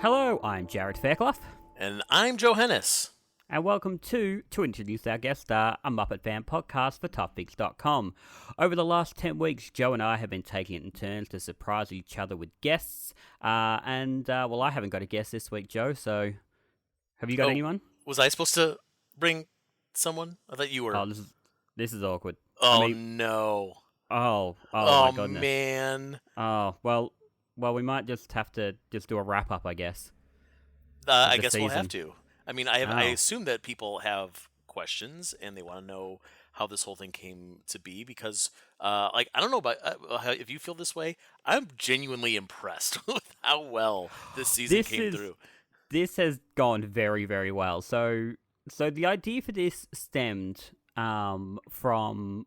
Hello, I'm Jarrod Fairclough. And I'm Joe Hennis. And welcome to introduce our guest star, a Muppet fan podcast for toughfix.com. Over the last 10 weeks, Joe and I have been taking it in turns to surprise each other with guests. I haven't got a guest this week, Joe, so have you got anyone? Was I supposed to bring someone? I thought you were. Oh, this is awkward. Oh, no. Oh, my goodness. Man. Oh, well, we might just have to just do a wrap-up, I guess. I guess we'll have to. I mean, I assume that people have questions and they want to know how this whole thing came to be because, I don't know about if you feel this way. I'm genuinely impressed with how well this season came through. This has gone very, very well. So the idea for this stemmed from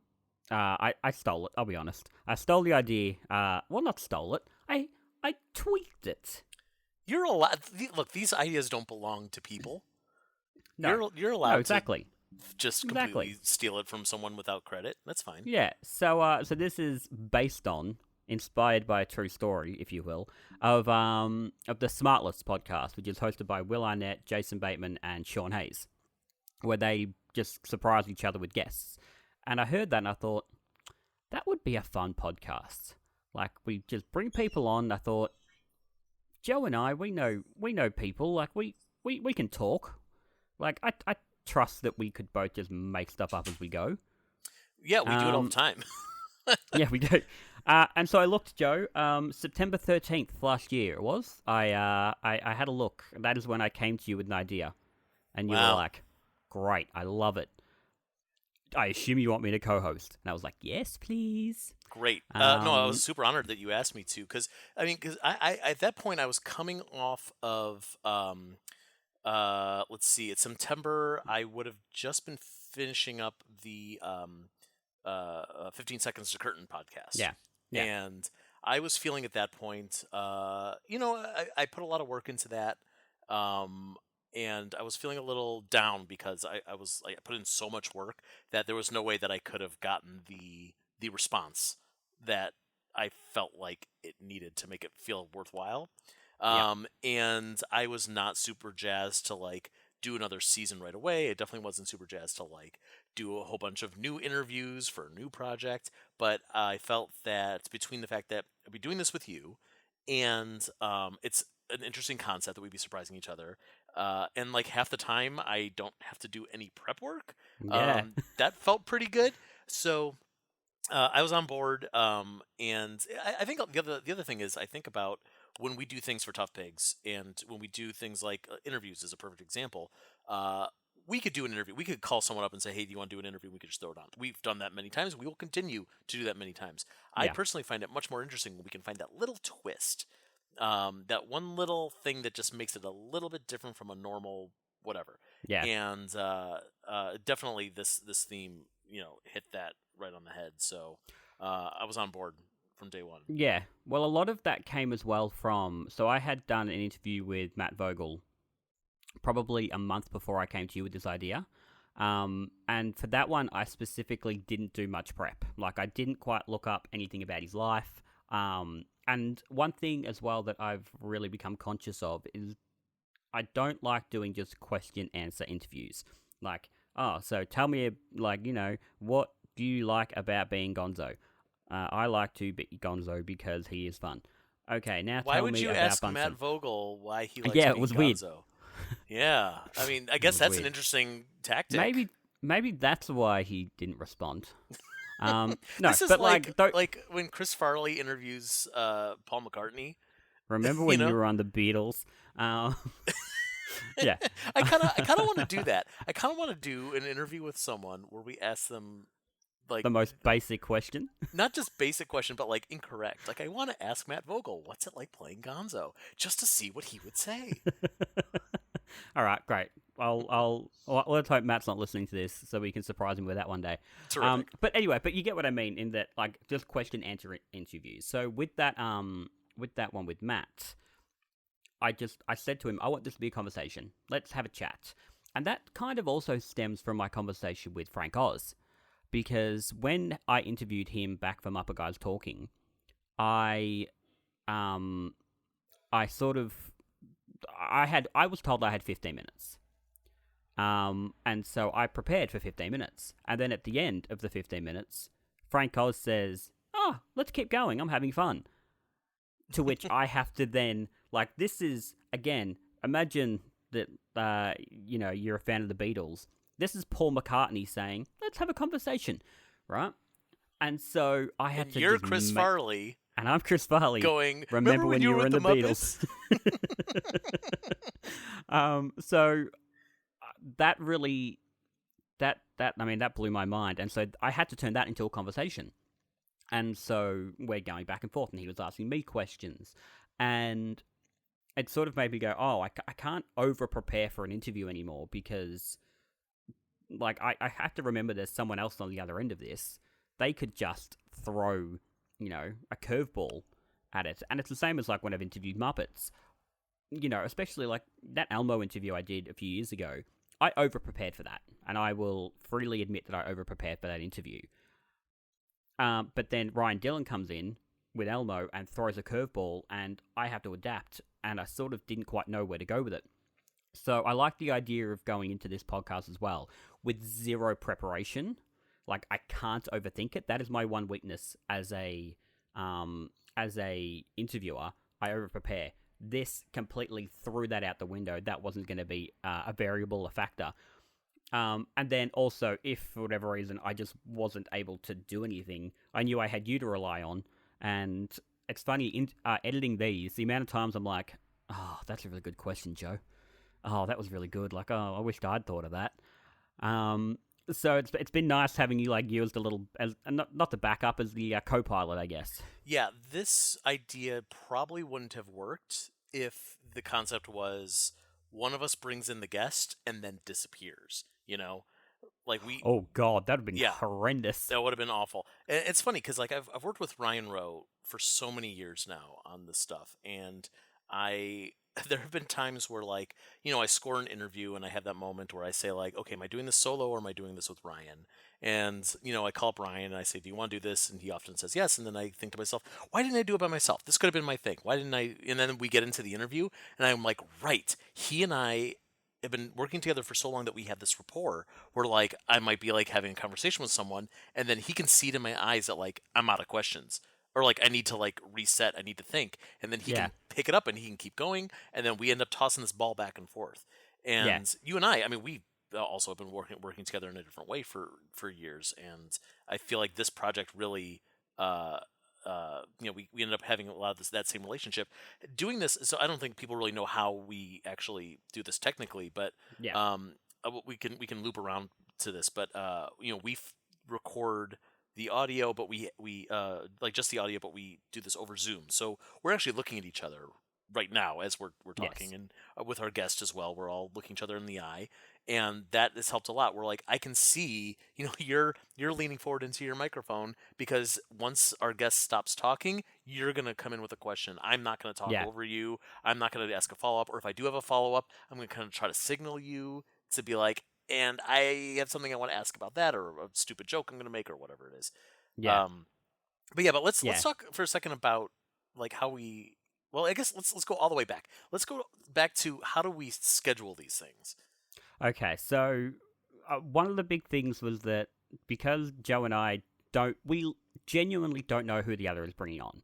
I stole it. I'll be honest. I stole the idea. Not stole it. I tweaked it. You're allowed. Look, these ideas don't belong to people. No, you're allowed exactly. to just completely steal it from someone without credit. That's fine. Yeah. So this is inspired by a true story, if you will, of the Smartlist podcast, which is hosted by Will Arnett, Jason Bateman, and Sean Hayes, where they just surprise each other with guests. And I heard that and I thought, that would be a fun podcast. Like, we just bring people on. I thought, Joe and I, we know people. Like, we can talk. Like, I trust that we could both just make stuff up as we go. Yeah, we do it all the time. Yeah, we do. And so I looked, Joe, September 13th last year it was. I had a look. That is when I came to you with an idea. And you were like, great, I love it. I assume you want me to co-host. And I was like, yes, please. Great. No, I was super honored that you asked me to. Because I at that point, I was coming off of, let's see, it's September. I would have just been finishing up the 15 Seconds to Curtain podcast. Yeah. And I was feeling at that point, I put a lot of work into that. And I was feeling a little down because I put in so much work that there was no way that I could have gotten the response that I felt like it needed to make it feel worthwhile. And I was not super jazzed to do another season right away. I definitely wasn't super jazzed to do a whole bunch of new interviews for a new project. But I felt that between the fact that I'd be doing this with you and it's an interesting concept that we'd be surprising each other. And half the time I don't have to do any prep work. Yeah. That felt pretty good. So I was on board. And I think the other thing is I think about when we do things for Tough Pigs and when we do things like interviews is a perfect example. We could do an interview. We could call someone up and say, hey, do you want to do an interview? We could just throw it on. We've done that many times. We will continue to do that many times. Yeah. I personally find it much more interesting when we can find that little twist. That one little thing that just makes it a little bit different from a normal whatever. Yeah. And definitely this theme, hit that right on the head. So I was on board from day one. Yeah. Well, a lot of that came as well from... So I had done an interview with Matt Vogel probably a month before I came to you with this idea. And for that one, I specifically didn't do much prep. I didn't quite look up anything about his life. And one thing as well that I've really become conscious of is I don't like doing just question-answer interviews. So tell me, what do you like about being Gonzo? I like to be Gonzo because he is fun. Okay, now why tell would me you about ask Bunsen. Matt Vogel why he likes it being was Gonzo? Weird. Yeah, I mean, I guess that's weird. an interesting tactic. Maybe that's why he didn't respond. No, this is but like when Chris Farley interviews Paul McCartney. Remember when you were on the Beatles? Yeah, I kind of want to do that. I kind of want to do an interview with someone where we ask them the most basic question. Not just basic question, but incorrect. I want to ask Matt Vogel, what's it like playing Gonzo, just to see what he would say. All right, great. Let's hope Matt's not listening to this, so we can surprise him with that one day. Terrific. But anyway, you get what I mean in that, just question answer interviews. So with that one with Matt, I said to him, I want this to be a conversation. Let's have a chat, and that kind of also stems from my conversation with Frank Oz, because when I interviewed him back from Upper Guys Talking, I I was told I had 15 minutes. And so I prepared for 15 minutes. And then at the end of the 15 minutes, Frank Oz says, "Oh, let's keep going. I'm having fun." To which I have to then, like, this is, again, imagine that, you're a fan of the Beatles. This is Paul McCartney saying, "Let's have a conversation," right? And so I had to. You're Chris Farley. And I'm Chris Farley. Going, remember when you were in the Beatles? So that really, that blew my mind. And so I had to turn that into a conversation. And so we're going back and forth, and he was asking me questions. And it sort of made me go, oh, I can't over-prepare for an interview anymore because, like, I have to remember there's someone else on the other end of this. They could just throw, a curveball at it. And it's the same as, like, when I've interviewed Muppets. Especially, like, that Elmo interview I did a few years ago. I over-prepared for that. And I will freely admit that I over-prepared for that interview. But then Ryan Dillon comes in with Elmo and throws a curveball, and I have to adapt, and I sort of didn't quite know where to go with it. So I like the idea of going into this podcast as well with zero preparation. Like, I can't overthink it. That is my one weakness as a interviewer. I over-prepare. This completely threw that out the window. That wasn't going to be a variable, a factor. And then also, if for whatever reason I just wasn't able to do anything, I knew I had you to rely on. And it's funny, editing these, the amount of times I'm like, "Oh, that's a really good question, Joe. Oh, that was really good. Like, oh, I wished I'd thought of that." So it's been nice having you, like, used a little, as not the backup, as the co-pilot, I guess. Yeah, this idea probably wouldn't have worked if the concept was one of us brings in the guest and then disappears. Like we. Oh God, that'd have been horrendous. That would have been awful. And it's funny because, like, I've worked with Ryan Rowe for so many years now on this stuff, and there have been times where, like, I score an interview and I have that moment where I say, like, okay, am I doing this solo or am I doing this with Ryan? And, I call up Ryan and I say, do you want to do this? And he often says yes. And then I think to myself, why didn't I do it by myself? This could have been my thing. Why didn't I? And then we get into the interview and I'm like, right, he and I have been working together for so long that we have this rapport where, like, I might be, like, having a conversation with someone and then he can see it in my eyes that, like, I'm out of questions. Or, like, I need to, like, reset, I need to think. And then he can pick it up and he can keep going. And then we end up tossing this ball back and forth. And you and I mean, we also have been working together in a different way for years. And I feel like this project really, we ended up having a lot of that same relationship. Doing this, so I don't think people really know how we actually do this technically. But we can loop around to this. But, we record the audio, but we like just the audio, but we do this over Zoom. So we're actually looking at each other right now as we're talking, and with our guest as well. We're all looking each other in the eye, and that has helped a lot. We're like, I can see, you're leaning forward into your microphone because once our guest stops talking, you're gonna come in with a question. I'm not gonna talk over you. I'm not gonna ask a follow up, or if I do have a follow up, I'm gonna kind of try to signal you to be like, and I have something I want to ask about that, or a stupid joke I'm going to make, or whatever it is. But let's talk for a second about, like, how we. Well, I guess let's go all the way back. Let's go back to how do we schedule these things. Okay, so one of the big things was that because Joe and I we genuinely don't know who the other is bringing on.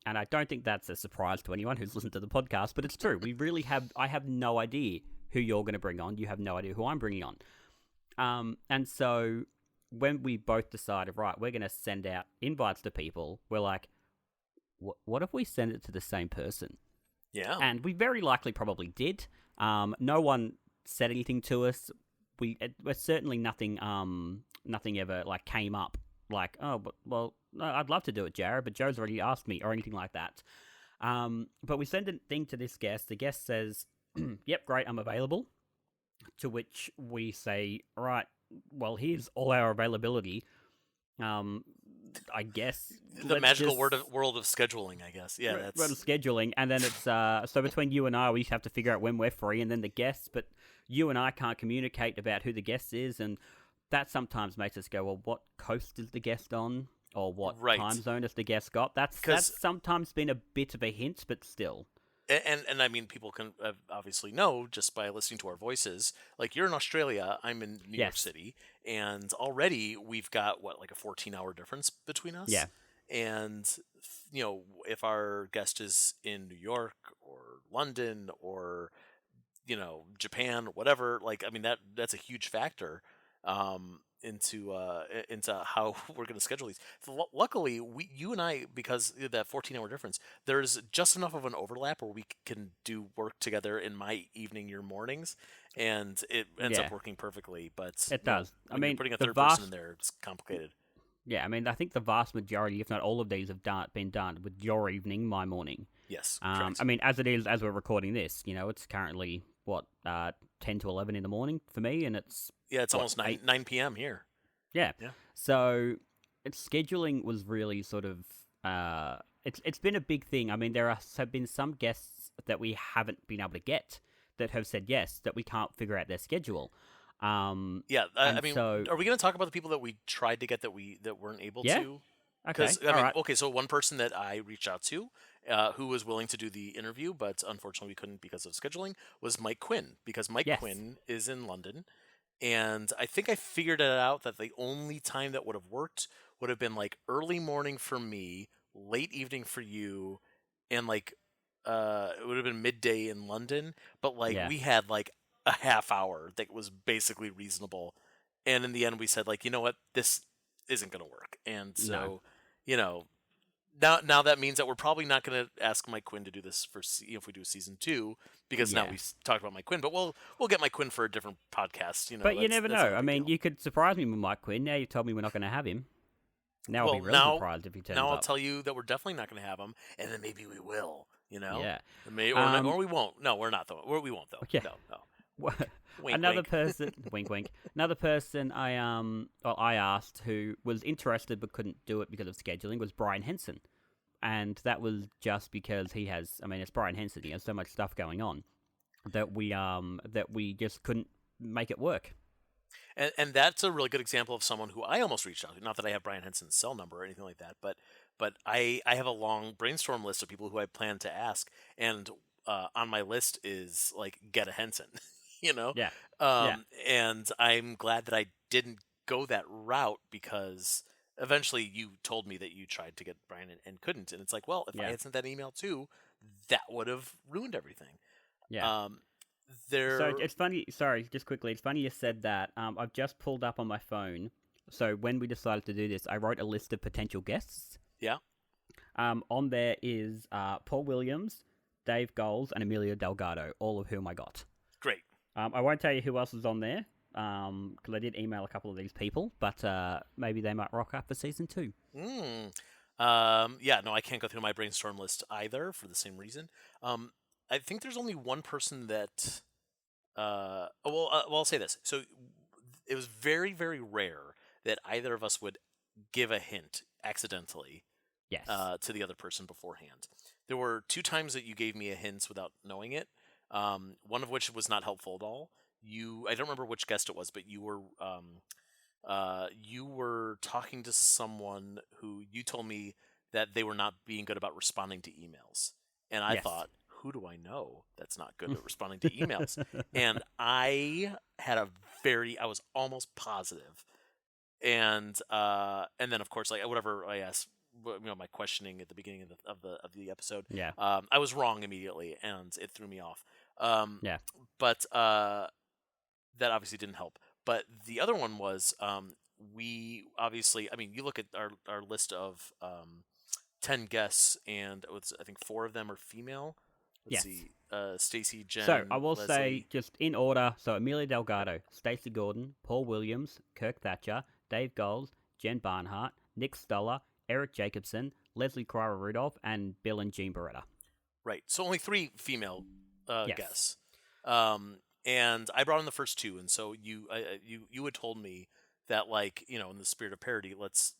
And I don't think that's a surprise to anyone who's listened to the podcast, but it's true. I have no idea who you're going to bring on. You have no idea who I'm bringing on. And so when we both decided, right, we're going to send out invites to people, we're like, what if we send it to the same person? Yeah. And we very likely probably did. No one said anything to us. We're certainly nothing ever, like, came up like, oh, well, no, I'd love to do it, Jarrod, but Joe's already asked me, or anything like that. But we send a thing to this guest. The guest says, yep, great, I'm available. To which we say, right, well, here's all our availability. I guess the magical world of scheduling, I guess. Yeah, that's world of scheduling, and then it's so between you and I, we have to figure out when we're free, and then the guests. But you and I can't communicate about who the guest is, and that sometimes makes us go, well, what coast is the guest on, or what time zone has the guest got? That's sometimes been a bit of a hint, but still. And I mean, people can obviously know just by listening to our voices. Like, you're in Australia, I'm in New York Yes. City, and already we've got what, like a 14-hour difference between us. Yeah. And if our guest is in New York or London or Japan, whatever, like, I mean, that's a huge factor into how we're going to schedule these. So, luckily, you and I, because of that 14-hour difference, there's just enough of an overlap where we can do work together in my evening, your mornings, and it ends Yeah. up working perfectly. But It does. I when you're mean, putting a the third person vast in there, it's complicated. Yeah, I mean, I think the vast majority, if not all of these, have been done with your evening, my morning. Yes, correct. I mean, as we're recording this, it's currently, 10 to 11 in the morning for me, and it's... Yeah, it's what, almost 9 p.m. here. Yeah. Yeah. So, scheduling was really sort of... it's been a big thing. I mean, have been some guests that we haven't been able to get that have said yes, that we can't figure out their schedule. Yeah, I mean, so... are we going to talk about the people that we tried to get that weren't able Yeah. to? Okay, Because I mean, right. okay, so one person that I reached out to, who was willing to do the interview, but unfortunately we couldn't because of scheduling, was Mike Quinn. Because Mike Yes. Quinn is in London, and I think I figured it out that the only time that would have worked would have been like early morning for me, late evening for you, and like it would have been midday in London. But like Yeah. we had like a half hour that was basically reasonable, and in the end we said, like, you know what, this isn't going to work, and so. No. Now that means that we're probably not going to ask Mike Quinn to do this for if we do season 2, because now Yeah. we've talked about Mike Quinn. But we'll get Mike Quinn for a different podcast. But you never that's know. not a I big mean, deal. you could surprise me with Mike Quinn. Now you told me we're not going to have him. Now I'll be really surprised if he turns Now I'll up. tell you that we're definitely not going to have him, and then maybe we will. Yeah. Or we won't. No, we're not though. We won't though. Yeah. No. Wink, Another wink. person, wink, wink. Another person I asked who was interested but couldn't do it because of scheduling was Brian Henson, and that was just because he has. I mean, it's Brian Henson. He has so much stuff going on that we just couldn't make it work. And that's a really good example of someone who I almost reached out to. Not that I have Brian Henson's cell number or anything like that, but I have a long brainstorm list of people who I plan to ask, and on my list is like get a Henson, Yeah. And I'm glad that I didn't go that route, because eventually you told me that you tried to get Brian and couldn't, and it's like, well, if I Yeah. had sent that email too, that would have ruined everything. Yeah. So it's funny. Sorry, just quickly. It's funny you said that. I've just pulled up on my phone. So when we decided to do this, I wrote a list of potential guests. Yeah. On there is Paul Williams, Dave Goals, and Emilio Delgado, all of whom I got. Great. I won't tell you who else is on there, because I did email a couple of these people, but maybe they might rock up for season 2. Yeah, no, I can't go through my brainstorm list either for the same reason. I think there's only one person that. I'll say this. So it was very, very rare that either of us would give a hint accidentally Yes. to the other person beforehand. There were 2 times that you gave me a hint without knowing it. One of which was not helpful at all. I don't remember which guest it was, but you were talking to someone who you told me that they were not being good about responding to emails, and I Yes. thought, who do I know that's not good at responding to emails? And I was almost positive, and then of course, like, whatever I asked, my questioning at the beginning of the episode, Yeah. I was wrong immediately, and it threw me off. Yeah. But that obviously didn't help. But the other one was, we obviously, I mean, you look at our list of 10 guests, and I think 4 of them are female. Let's Yes. see, Stacy, Jen, So I will Leslie. say, just in order, so Emilio Delgado, Stacey Gordon, Paul Williams, Kirk Thatcher, Dave Goals, Jen Barnhart, Nick Stoller, Eric Jacobson, Leslie Cryer-Rudolph, and Bill and Jean Beretta. Right. So only 3 female Yes. guests. And I brought in the first 2, and so you had told me that, like, in the spirit of parody, let's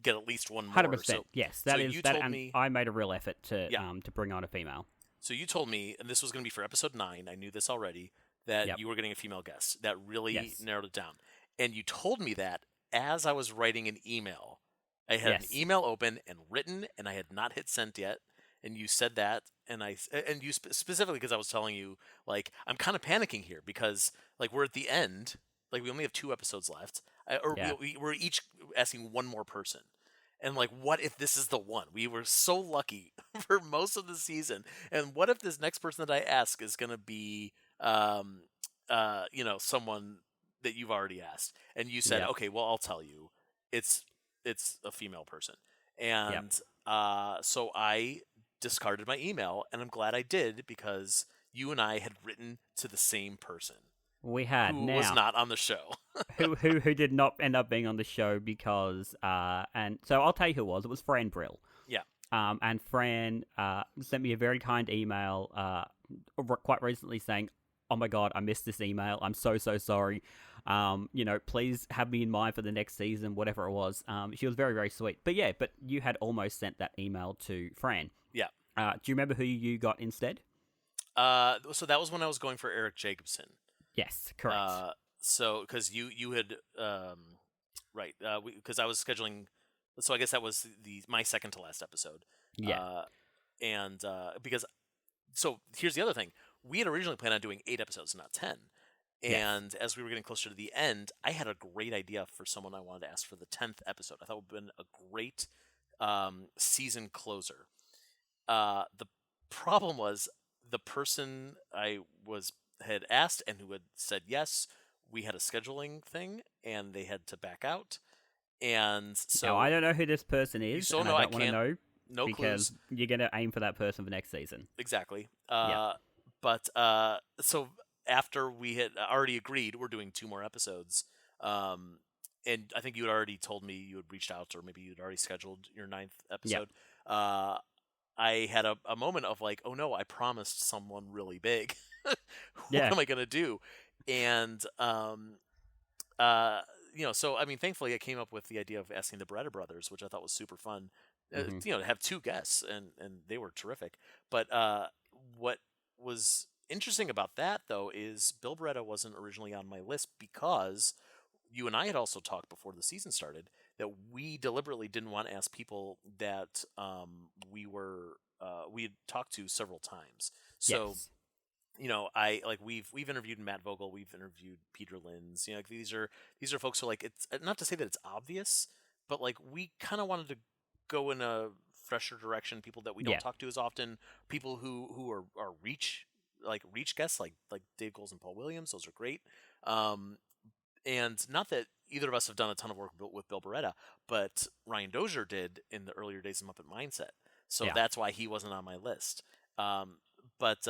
get at least one more. 100%. So, yes, so that is you that, told and me, I made a real effort to Yeah. to bring on a female. So you told me, and this was going to be for episode 9. I knew this already, that Yep. you were getting a female guest. That really Yes. narrowed it down. And you told me that as I was writing an email. I had Yes. an email open and written, and I had not hit send yet. and you said that, and you specifically because I was telling you like I'm kind of panicking here because like we're at the end, like we only have 2 episodes left, or Yeah. we're each asking one more person. And like, what if this is the one? We were so lucky for most of the season, and what if this next person that I ask is gonna be, someone that you've already asked? And you said, Yeah. okay, well, I'll tell you, it's a female person, Yeah. and so I discarded my email, and I'm glad I did because you and I had written to the same person We had who was now. not on the show. who did not end up being on the show because and so I'll tell you who it was. It was Fran Brill. Yeah. And Fran sent me a very kind email quite recently saying, "Oh my god, I missed this email. I'm so sorry. Please have me in mind for the next season, whatever it was." She was very, very sweet. But yeah, but you had almost sent that email to Fran. Yeah. Do you remember who you got instead? So that was when I was going for Eric Jacobson. Yes, correct. So because you had right, because I was scheduling, so I guess that was my second to last episode. Yeah. And because so here's the other thing, we had originally planned on doing 8 episodes, not 10. And as we were getting closer to the end, I had a great idea for someone I wanted to ask for the 10th episode. I thought it would have been a great season closer. The problem was the person I had asked and who had said yes, we had a scheduling thing and they had to back out. And so now, I don't know who this person is, so and no, I I don't want to can't. know No because clues. you're going to aim for that person for next season. Exactly. Yeah. But so after we had already agreed, we're doing 2 more episodes. And I think you had already told me you had reached out, or maybe you'd already scheduled your 9th episode. I had a moment of like, oh no, I promised someone really big. What am I gonna do? And so I mean, thankfully, I came up with the idea of asking the Beretta brothers, which I thought was super fun. To have 2 guests, and they were terrific. But what was interesting about that, though, is Bill Beretta wasn't originally on my list because you and I had also talked before the season started that we deliberately didn't want to ask people that we had talked to several times. So, we've interviewed Matt Vogel, we've interviewed Peter Linz. These are folks who like, it's not to say that it's obvious, but like we kind of wanted to go in a fresher direction. People that we don't talk to as often, people who are reach guests like Dave Goles and Paul Williams. Those are great. And not that either of us have done a ton of work with Bill Beretta, but Ryan Dozier did in the earlier days of Muppet Mindset. So that's why he wasn't on my list. But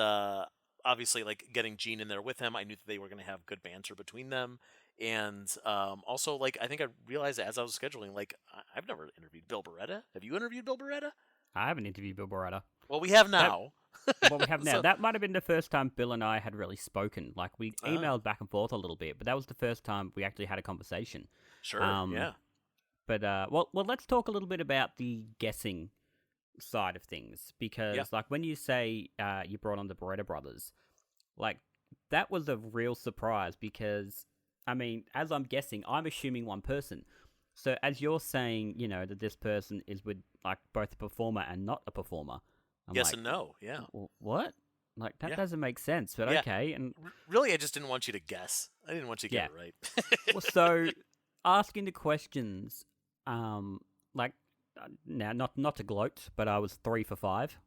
obviously, like getting Gene in there with him, I knew that they were going to have good banter between them. And also, like, I think I realized as I was scheduling, like, I've never interviewed Bill Beretta. Have you interviewed Bill Beretta? I haven't interviewed Bill Beretta. Well, we have now. What we have now. That might have been the first time Bill and I had really spoken. Like, we emailed back and forth a little bit, but that was the first time we actually had a conversation. Sure, yeah. But, well, let's talk a little bit about the guessing side of things. Because, like, when you say you brought on the Beretta brothers, like, that was a real surprise because, I mean, as I'm guessing, I'm assuming one person. So as you're saying, that this person is with, like, both a performer and not a performer. I'm yes like, and no, yeah. What? Like, that doesn't make sense, but okay. And really, I just didn't want you to guess. I didn't want you to get it right. Well, so, asking the questions, like, now, not to gloat, but I was 3 for 5.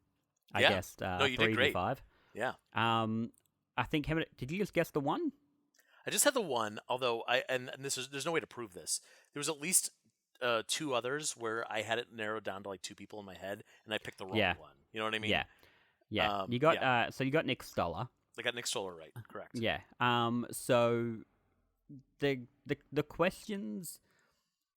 I guessed no, you 3 did great. to 5. Yeah. I think, did you just guess the one? I just had the one, although there's no way to prove this. There was at least 2 others where I had it narrowed down to like 2 people in my head, and I picked the wrong one. You know what I mean? Yeah. You got so you got Nick Stoller. I got Nick Stoller right, correct? Yeah. So the questions,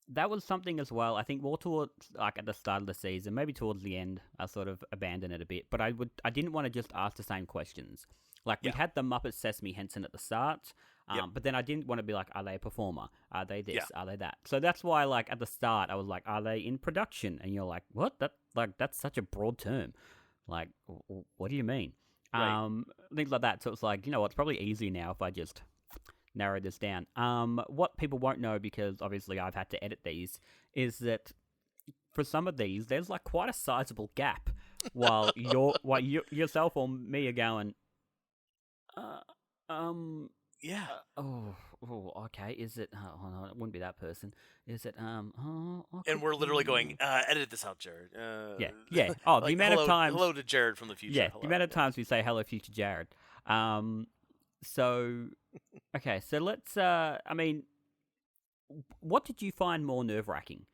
that was something as well. I think more towards like at the start of the season, maybe towards the end, I sort of abandoned it a bit. But I didn't want to just ask the same questions. Like we had the Muppet Sesame Henson at the start. But then I didn't want to be like, are they a performer? Are they this? Are they that? So that's why, like, at the start, I was like, are they in production? And you're like, what? That's such a broad term. Like, what do you mean? Right. Things like that. So it's like, it's probably easy now if I just narrow this down. What people won't know, because obviously I've had to edit these, is that for some of these, there's like quite a sizable gap while yourself or me are going, uh, um, Yeah. okay. Is it? Oh no, it wouldn't be that person. Is it? And we're literally going, edit this out, Jared. Yeah. Oh, the Like, amount of times. hello to Jared from the future. Yeah, Hello. the amount of times we say hello, future Jared. So okay, so let's. I mean, what did you find more nerve wracking?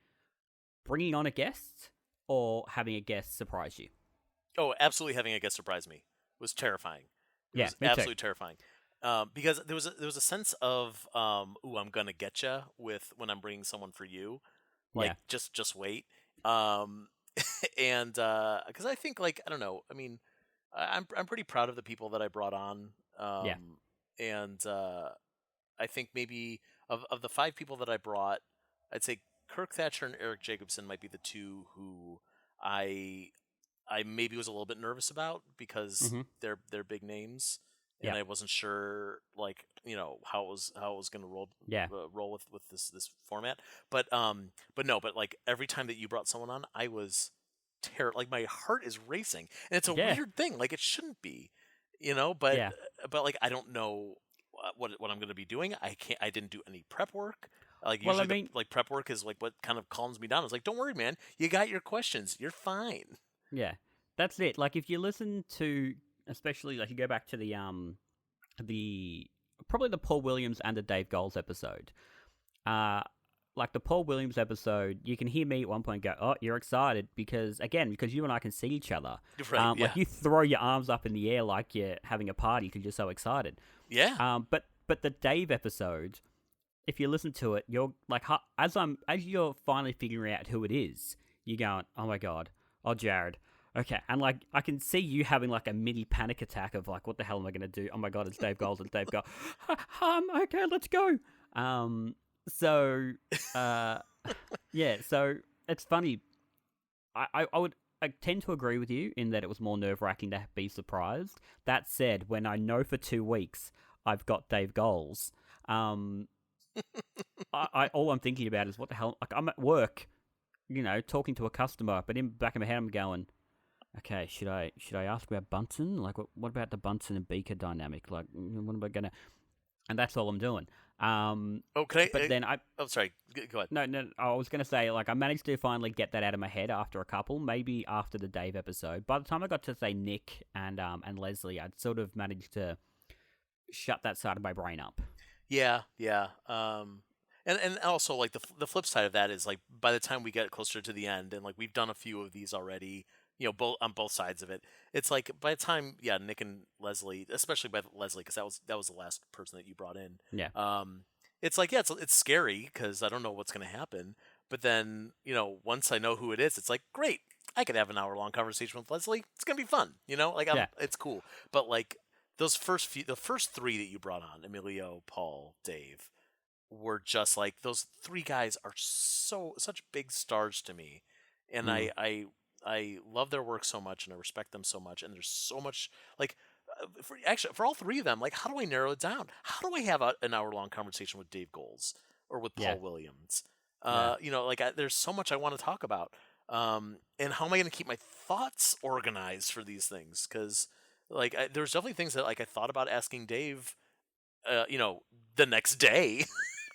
Bringing on a guest or having a guest surprise you? Oh, absolutely! Having a guest surprise me was terrifying. It Yeah, was me too. absolutely terrifying. Because there was a sense of ooh, I'm gonna get you with when I'm bringing someone for you. Like, Yeah. just wait. Um, and because I think, like, I don't know. I mean, I'm pretty proud of the people that I brought on. Yeah. And I think maybe of the 5 people that I brought, I'd say Kirk Thatcher and Eric Jacobson might be the 2 who I I maybe was a little bit nervous about because Mm-hmm. they're big names, and Yeah. I wasn't sure, like, how it was going to Yeah. roll with this format. But no, but like every time that you brought someone on, I was like my heart is racing, and it's a Yeah. weird thing. Like, it shouldn't be, but Yeah. like I don't know what I'm going to be doing. I didn't do any prep work. Like, Well, I usually mean, like prep work is like what kind of calms me down. It's like, don't worry, man. You got your questions. You're fine. yeah, that's it. Like, if you listen to, especially like you go back to the probably the Paul Williams and the Dave Goals episode. Uh, like the Paul Williams episode, you can hear me at one point go, "Oh, you're excited," because you and I can see each other. Right? Yeah. Like, you throw your arms up in the air like you're having a party because you're so excited. Yeah. But the Dave episode, if you listen to it, you're like, as you're finally figuring out who it is, you're going, "Oh my god, oh Jarrod." Okay, and like I can see you having like a mini panic attack of like, what the hell am I gonna do? Oh my god, it's Dave Goals, it's Dave Goals. Okay, let's go. So, uh, yeah, so it's funny. I tend to agree with you in that it was more nerve wracking to be surprised. That said, when I know for 2 weeks I've got Dave Goals, I all I'm thinking about is what the hell. Like, I'm at work, talking to a customer, but in the back of my head I'm going, okay, should I ask about Bunsen? Like, what about the Bunsen and Beaker dynamic? Like, what am I gonna? And that's all I'm doing. Okay. But then Oh, sorry. Go ahead. no, I was gonna say, like, I managed to finally get that out of my head after a couple, maybe after the Dave episode. By the time I got to say Nick and Leslie, I'd sort of managed to shut that side of my brain up. Yeah. Yeah. And also, like, the flip side of that is, like, by the time we get closer to the end, and like we've done a few of these already, both on both sides of it, it's like by the time, yeah, Nick and Leslie, especially by Leslie, because that was the last person that you brought in. Yeah, It's like, yeah, it's scary because I don't know what's going to happen. But then, once I know who it is, it's like, great, I could have an hour-long conversation with Leslie. It's gonna be fun, like, yeah, it's cool. But like the first 3 that you brought on, Emilio, Paul, Dave, were just like, those 3 guys are such big stars to me, and mm, I love their work so much, and I respect them so much, and there's so much, like, for all 3 of them, like, how do I narrow it down? How do I have an hour-long conversation with Dave Goals or with yeah, Paul Williams? yeah. Like, there's so much I want to talk about. And how am I going to keep my thoughts organized for these things? Because, like, there's definitely things that, like, I thought about asking Dave, the next day.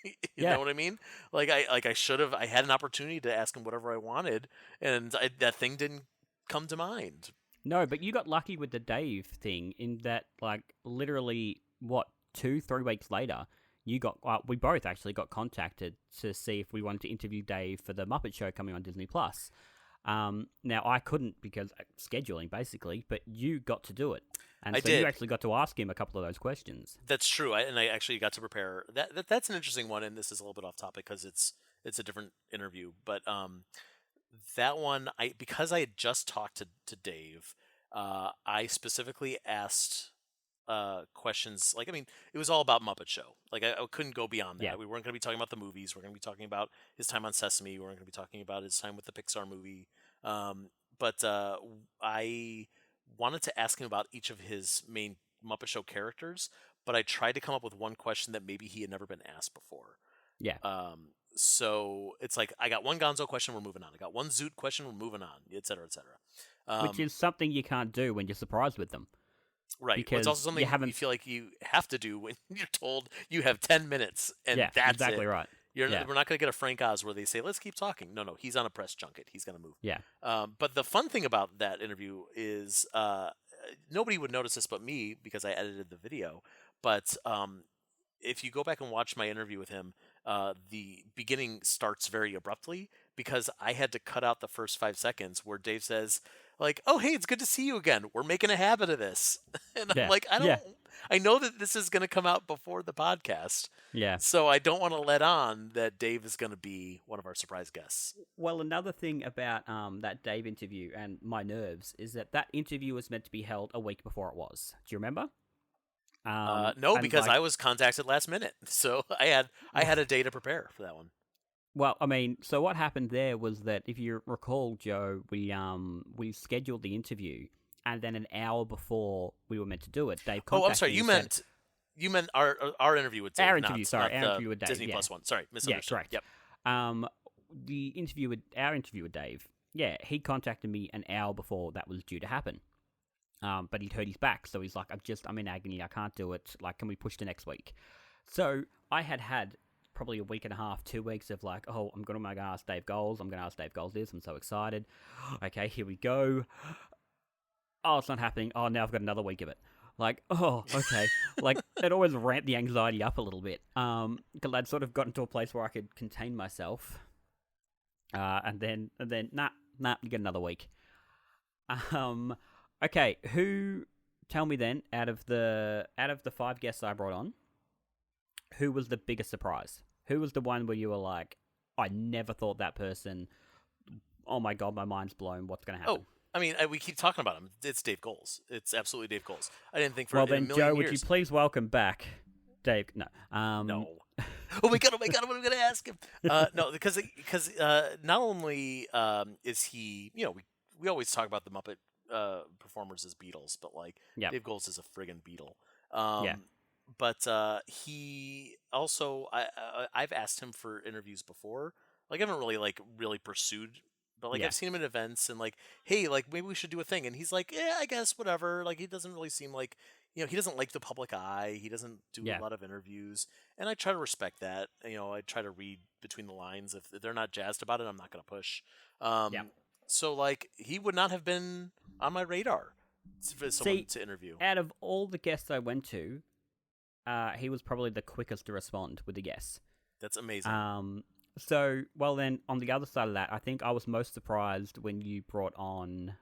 You Yeah. know what I mean? I should have. I had an opportunity to ask him whatever I wanted, and that thing didn't come to mind. No, but you got lucky with the Dave thing in that, like, literally, what, 2-3 weeks later, we both actually got contacted to see if we wanted to interview Dave for the Muppet Show coming on Disney Plus. Now I couldn't because scheduling, basically, but you got to do it, and I so did. you actually got to ask him a couple of those questions. That's true. I actually got to prepare. That's an interesting one, and this is a little bit off topic because it's a different interview. But that one, because I had just talked to Dave, I specifically asked questions. Like, I mean, it was all about Muppet Show. Like, I couldn't go beyond that. Yeah, We weren't going to be talking about the movies. We're going to be talking about his time on Sesame. We weren't going to be talking about his time with the Pixar movie. But I wanted to ask him about each of his main Muppet Show characters, but I tried to come up with one question that maybe he had never been asked before. yeah, So it's like, I got one Gonzo question, we're moving on. I got one Zoot question, we're moving on, et cetera, et cetera. Which is something you can't do when you're surprised with them. Right. Well, Because it's also something you feel like you have to do when you're told you have 10 minutes and that's exactly it. right. We're not going to get a Frank Oz where they say, let's keep talking. No, he's on a press junket. He's going to move. Yeah. But the fun thing about that interview is nobody would notice this but me because I edited the video. But if you go back and watch my interview with him, the beginning starts very abruptly because I had to cut out the first 5 seconds where Dave says, like, oh, hey, it's good to see you again. We're making a habit of this. And I'm like, I know that this is going to come out before the podcast. Yeah. So I don't want to let on that Dave is going to be one of our surprise guests. Well, another thing about that Dave interview and my nerves is that interview was meant to be held a week before it was. Do you remember? No, because I was contacted last minute. So I had a day to prepare for that one. Well, I mean, so what happened there was that if you recall, Joe, we scheduled the interview, and then an hour before we were meant to do it, Dave contacted me. Oh, I'm sorry. You meant our interview with Dave. Our interview with Dave. Disney Plus one. Sorry, misunderstood. Yeah, correct. Yep. Our interview with Dave. Yeah, he contacted me an hour before that was due to happen. But he'd hurt his back, so he's like, I'm in agony. I can't do it. Like, can we push to next week? So I had probably a week and a half, 2 weeks of like, oh, I'm going to ask Dave Goals. I'm going to ask Dave Goals this. I'm so excited. Okay, here we go. Oh, it's not happening. Oh, now I've got another week of it. Like, oh, okay. Like, it always ramped the anxiety up a little bit. Because I'd sort of gotten to a place where I could contain myself. And then, nah, you get another week. Okay, tell me then, out of the 5 guests I brought on, who was the biggest surprise? Who was the one where you were like, I never thought that person, oh my God, my mind's blown, what's going to happen? Oh, I mean, we keep talking about him. It's Dave Goals. It's absolutely Dave Goals. I didn't think for well, a then, million Joe, years. would you please welcome back Dave? No. No. Oh my god! What am I going to ask him? No, because not only is he, we always talk about the Muppet performers as Beatles, but like Dave Goals is a friggin' Beatle. But he also, I've asked him for interviews before. Like I haven't really pursued, but like I've seen him in events and like, hey, like maybe we should do a thing, and he's like, yeah, I guess whatever. Like he doesn't really seem like, he doesn't like the public eye. He doesn't do a lot of interviews, and I try to respect that. I try to read between the lines. If they're not jazzed about it, I'm not going to push. So like he would not have been on my radar for someone to interview. Out of all the guests I went to, he was probably the quickest to respond with the guests. That's amazing. So, well then, on the other side of that, I think I was most surprised when you brought on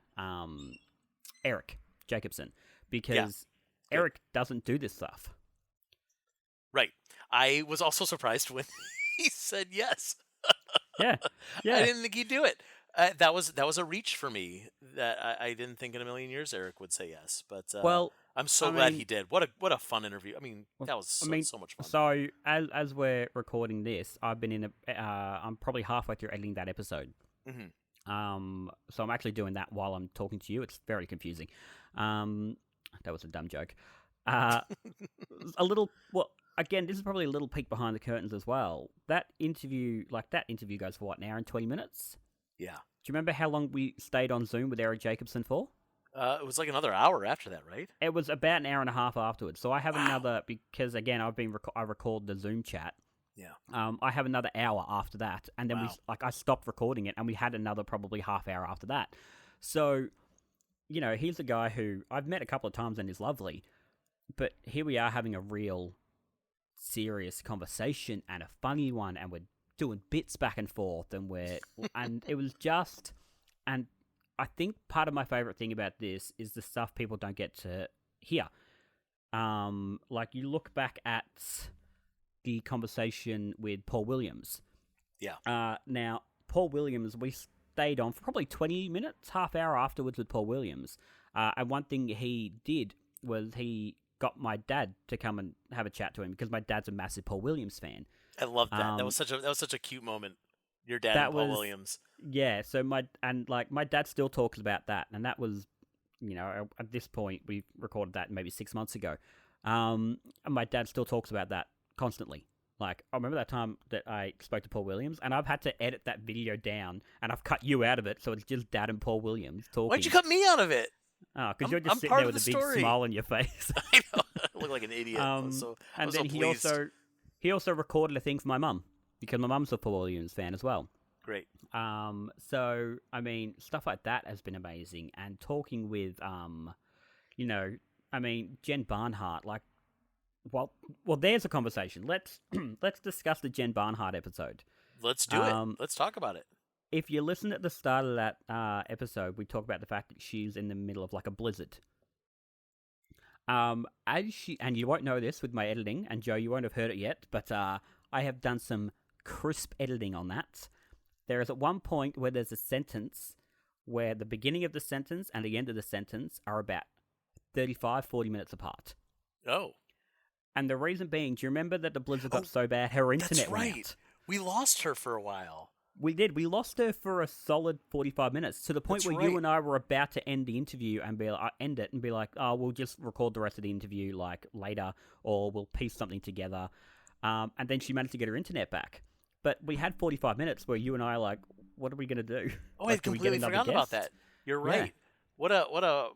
Eric Jacobson, because Eric doesn't do this stuff. Right. I was also surprised when he said yes. Yeah. I didn't think he'd do it. That was a reach for me that I didn't think in a million years Eric would say yes. But I'm so glad he did. What a fun interview. I mean, that was so much fun. So as we're recording this, I've been I'm probably halfway through editing that episode. Mm-hmm. So I'm actually doing that while I'm talking to you. It's very confusing. That was a dumb joke. Again, this is probably a little peek behind the curtains as well. That interview goes for an hour and 20 minutes? Yeah. Do you remember how long we stayed on Zoom with Eric Jacobson for? It was like another hour after that, right? It was about an hour and a half afterwards. So I have another, because again, I record the Zoom chat. Yeah. I have another hour after that, and then I stopped recording it, and we had another probably half hour after that. So, he's a guy who I've met a couple of times and is lovely, but here we are having a real serious conversation and a funny one, and we're doing bits back and forth, and it was just, and I think part of my favorite thing about this is the stuff people don't get to hear. Like you look back at the conversation with Paul Williams. Yeah. Now, Paul Williams, we stayed on for probably 20 minutes, half hour afterwards with Paul Williams. And one thing he did was he got my dad to come and have a chat to him, because my dad's a massive Paul Williams fan. I love that. That was such a cute moment. Your dad and Paul Williams. Yeah. So my dad still talks about that, and that was, at this point we recorded that maybe 6 months ago. And my dad still talks about that constantly. Like, I remember that time that I spoke to Paul Williams, and I've had to edit that video down, and I've cut you out of it, so it's just Dad and Paul Williams talking. Why'd you cut me out of it? Oh, because you're just I'm sitting part there of with a the big story. smile on your face. I know. I look like an idiot. So I and was then so pleased. he also recorded a thing for my mum, because my mum's a Paul Williams fan as well. Great. So I mean, stuff like that has been amazing, and talking with you know, I mean, Jen Barnhart, like, well, there's a conversation. Let's discuss the Jen Barnhart episode. Let's do it. Let's talk about it. If you listen at the start of that episode, we talk about the fact that she's in the middle of like a blizzard. And you won't know this with my editing, and Joe, you won't have heard it yet, but I have done some crisp editing on that. There is at one point where there's a sentence where the beginning of the sentence and the end of the sentence are about 35, 40 minutes apart. Oh. And the reason being, do you remember that the blizzard got so bad, her internet went out? We lost her for a while. We did. We lost her for a solid 45 minutes, to the point where you and I were about to end the interview and end it and be like, oh, we'll just record the rest of the interview like later, or we'll piece something together. And then she managed to get her internet back. But we had 45 minutes where you and I like, what are we going to do? Oh, like, I'd completely forgotten about that. You're right. Yeah. What a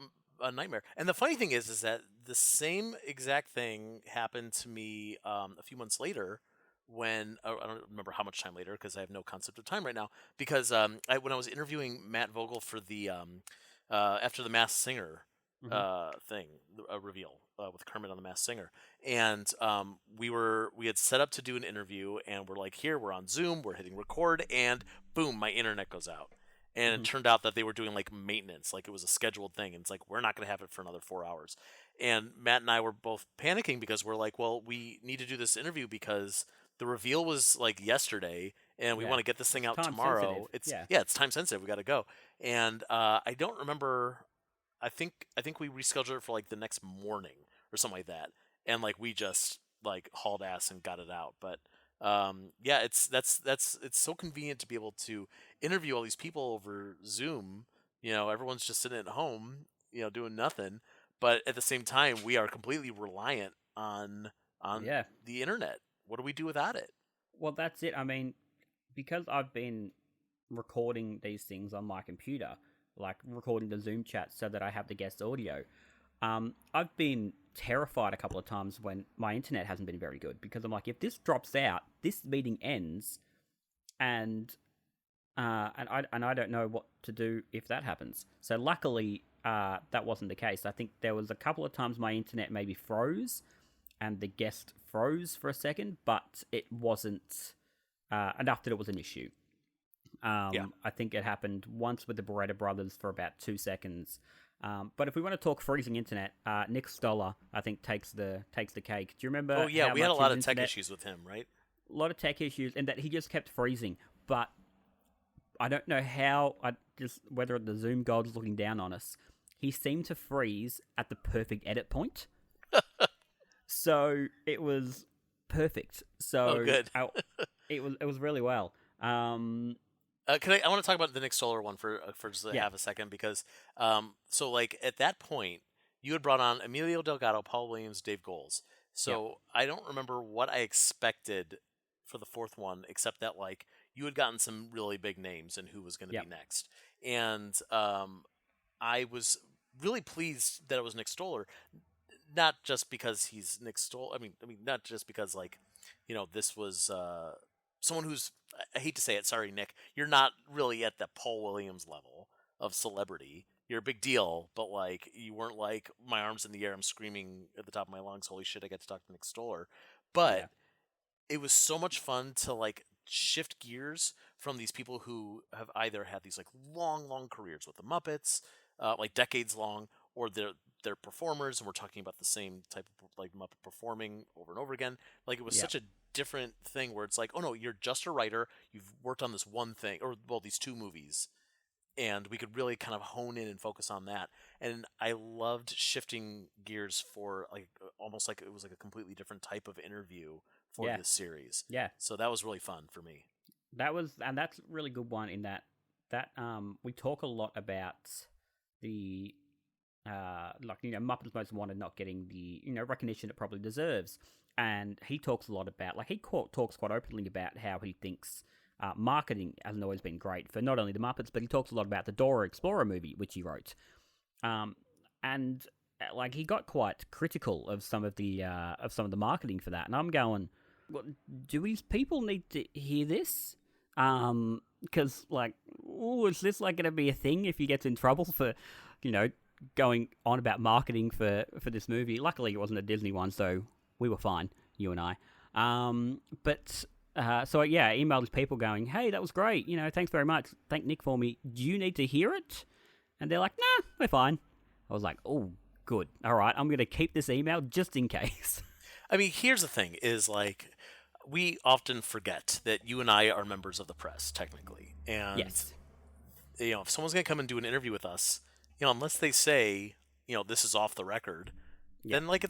nightmare. And the funny thing is that the same exact thing happened to me a few months later when I don't remember how much time later because I have no concept of time right now. Because when I was interviewing Matt Vogel for the after the Masked Singer thing, a reveal with Kermit on the Masked Singer, and we had set up to do an interview, and we're like, here we're on Zoom, we're hitting record, and boom, my internet goes out. And it turned out that they were doing like maintenance, like it was a scheduled thing. And it's like, we're not going to have it for another 4 hours. And Matt and I were both panicking because we're like, well, we need to do this interview because the reveal was like yesterday and we want to get this thing out tomorrow. Sensitive. It's time sensitive. We got to go. And I don't remember. I think we rescheduled it for like the next morning or something like that. And like we just like hauled ass and got it out. But it's so convenient to be able to interview all these people over Zoom. Everyone's just sitting at home, doing nothing. But at the same time, we are completely reliant on the internet. What do we do without it? Well, that's it. I mean, because I've been recording these things on my computer, like recording the Zoom chat so that I have the guest audio, I've been terrified a couple of times when my internet hasn't been very good, because I'm like, if this drops out, this meeting ends, and I don't know what to do if that happens. So luckily, that wasn't the case. I think there was a couple of times my internet maybe froze, and the guest froze for a second, but it wasn't enough that it was an issue. I think it happened once with the Beretta brothers for about 2 seconds. But if we want to talk freezing internet, Nick Stoller, I think, takes the cake. Do you remember? Oh yeah, we had a lot of tech issues with him, right? A lot of tech issues, and that he just kept freezing. But I don't know how. Whether the Zoom gods looking down on us, he seemed to freeze at the perfect edit point. So it was perfect. So good. It was really well. I want to talk about the Nick Stoller one for just half a second, because so like at that point you had brought on Emilio Delgado, Paul Williams, Dave Goelz. So I don't remember what I expected for the fourth one, except that like you had gotten some really big names and who was going to be next. And I was really pleased that it was Nick Stoller, not just because he's Nick Stoller. I mean, not just because like, this was someone who's, I hate to say it, sorry, Nick, you're not really at the Paul Williams level of celebrity. You're a big deal, but like you weren't like, my arms in the air, I'm screaming at the top of my lungs, holy shit, I get to talk to Nick Stoller. But it was so much fun to like shift gears from these people who have either had these like long careers with the Muppets, like decades long, or they're performers, and we're talking about the same type of like Muppet performing over and over again. Like it was such a different thing where it's like, oh no, you're just a writer. You've worked on this one thing, or well, these two movies, and we could really kind of hone in and focus on that. And I loved shifting gears for like almost like it was like a completely different type of interview for this series. Yeah. So that was really fun for me. That's a really good one in that we talk a lot about the Muppets Most Wanted not getting the recognition it probably deserves. and he talks a lot about, like, talks quite openly about how he thinks marketing hasn't always been great for not only the Muppets, but he talks a lot about the Dora Explorer movie, which he wrote. And like, he got quite critical of some of the marketing for that, and I'm going, well, do these people need to hear this? Because, like, is this like going to be a thing if he gets in trouble for, going on about marketing for this movie? Luckily, it wasn't a Disney one, so we were fine, you and I. So yeah, I emailed his people going, hey, that was great. Thanks very much. Thank Nick for me. Do you need to hear it? And they're like, nah, we're fine. I was like, oh, good. All right, I'm going to keep this email just in case. I mean, here's the thing: is like, we often forget that you and I are members of the press, technically, and Yes. if someone's going to come and do an interview with us, unless they say, this is off the record, then like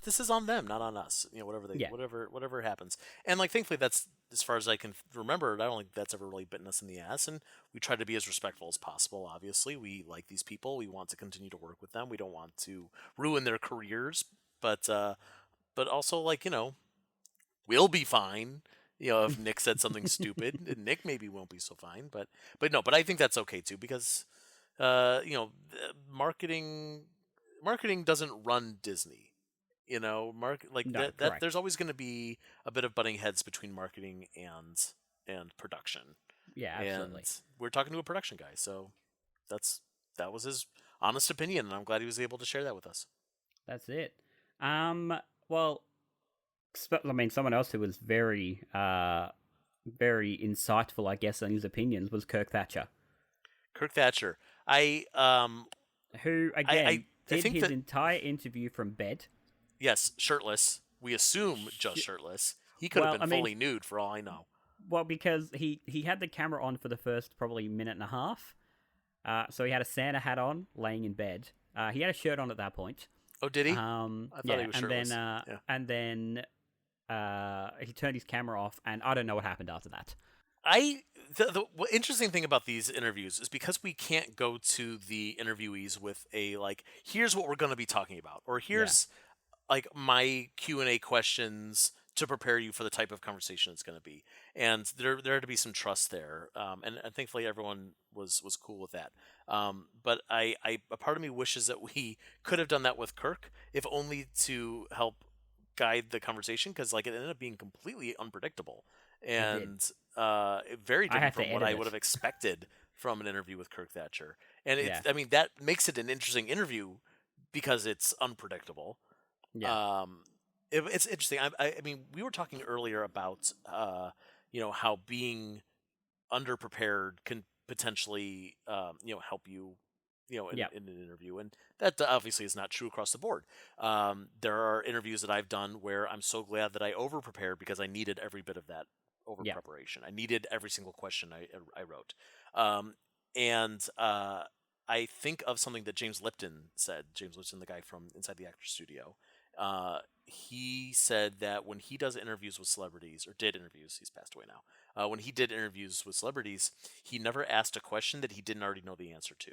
this is on them, not on us. Whatever happens, and like thankfully that's, as far as I can remember, I don't think that's ever really bitten us in the ass, and we try to be as respectful as possible. Obviously, we like these people, we want to continue to work with them, we don't want to ruin their careers, but also, like, we'll be fine. If Nick said something stupid, Nick maybe won't be so fine, but I think that's okay too, because marketing doesn't run Disney. No, There's always going to be a bit of butting heads between marketing and production. Yeah, absolutely. And we're talking to a production guy, so that was his honest opinion, and I'm glad he was able to share that with us. That's it. Well, I mean, someone else who was very, very insightful, I guess, on his opinions was Kirk Thatcher. Kirk Thatcher, who again did his entire interview from bed. Yes, shirtless. We assume just shirtless. He could have been fully nude for all I know. Well, because he had the camera on for the first probably minute and a half. So he had a Santa hat on, laying in bed. He had a shirt on at that point. Oh, did he? I thought he was shirtless. And then he turned his camera off, and I don't know what happened after that. The interesting thing about these interviews is, because we can't go to the interviewees with a, like, here's what we're going to be talking about, or here's like my Q&A questions to prepare you for the type of conversation it's going to be, and there had to be some trust there, and thankfully everyone was cool with that. But a part of me wishes that we could have done that with Kirk, if only to help guide the conversation, because like it ended up being completely unpredictable and very different from what I would have expected from an interview with Kirk Thatcher. And I mean, that makes it an interesting interview because it's unpredictable. Yeah. It's interesting. I mean, we were talking earlier about how being underprepared can potentially help you in an interview, and that obviously is not true across the board. There are interviews that I've done where I'm so glad that I over prepared, because I needed every bit of that over preparation. I needed every single question I wrote. And I think of something that James Lipton said. James Lipton, the guy from Inside the Actors Studio. He said that when he does interviews with celebrities, or did interviews, he's passed away now. When he did interviews with celebrities, he never asked a question that he didn't already know the answer to.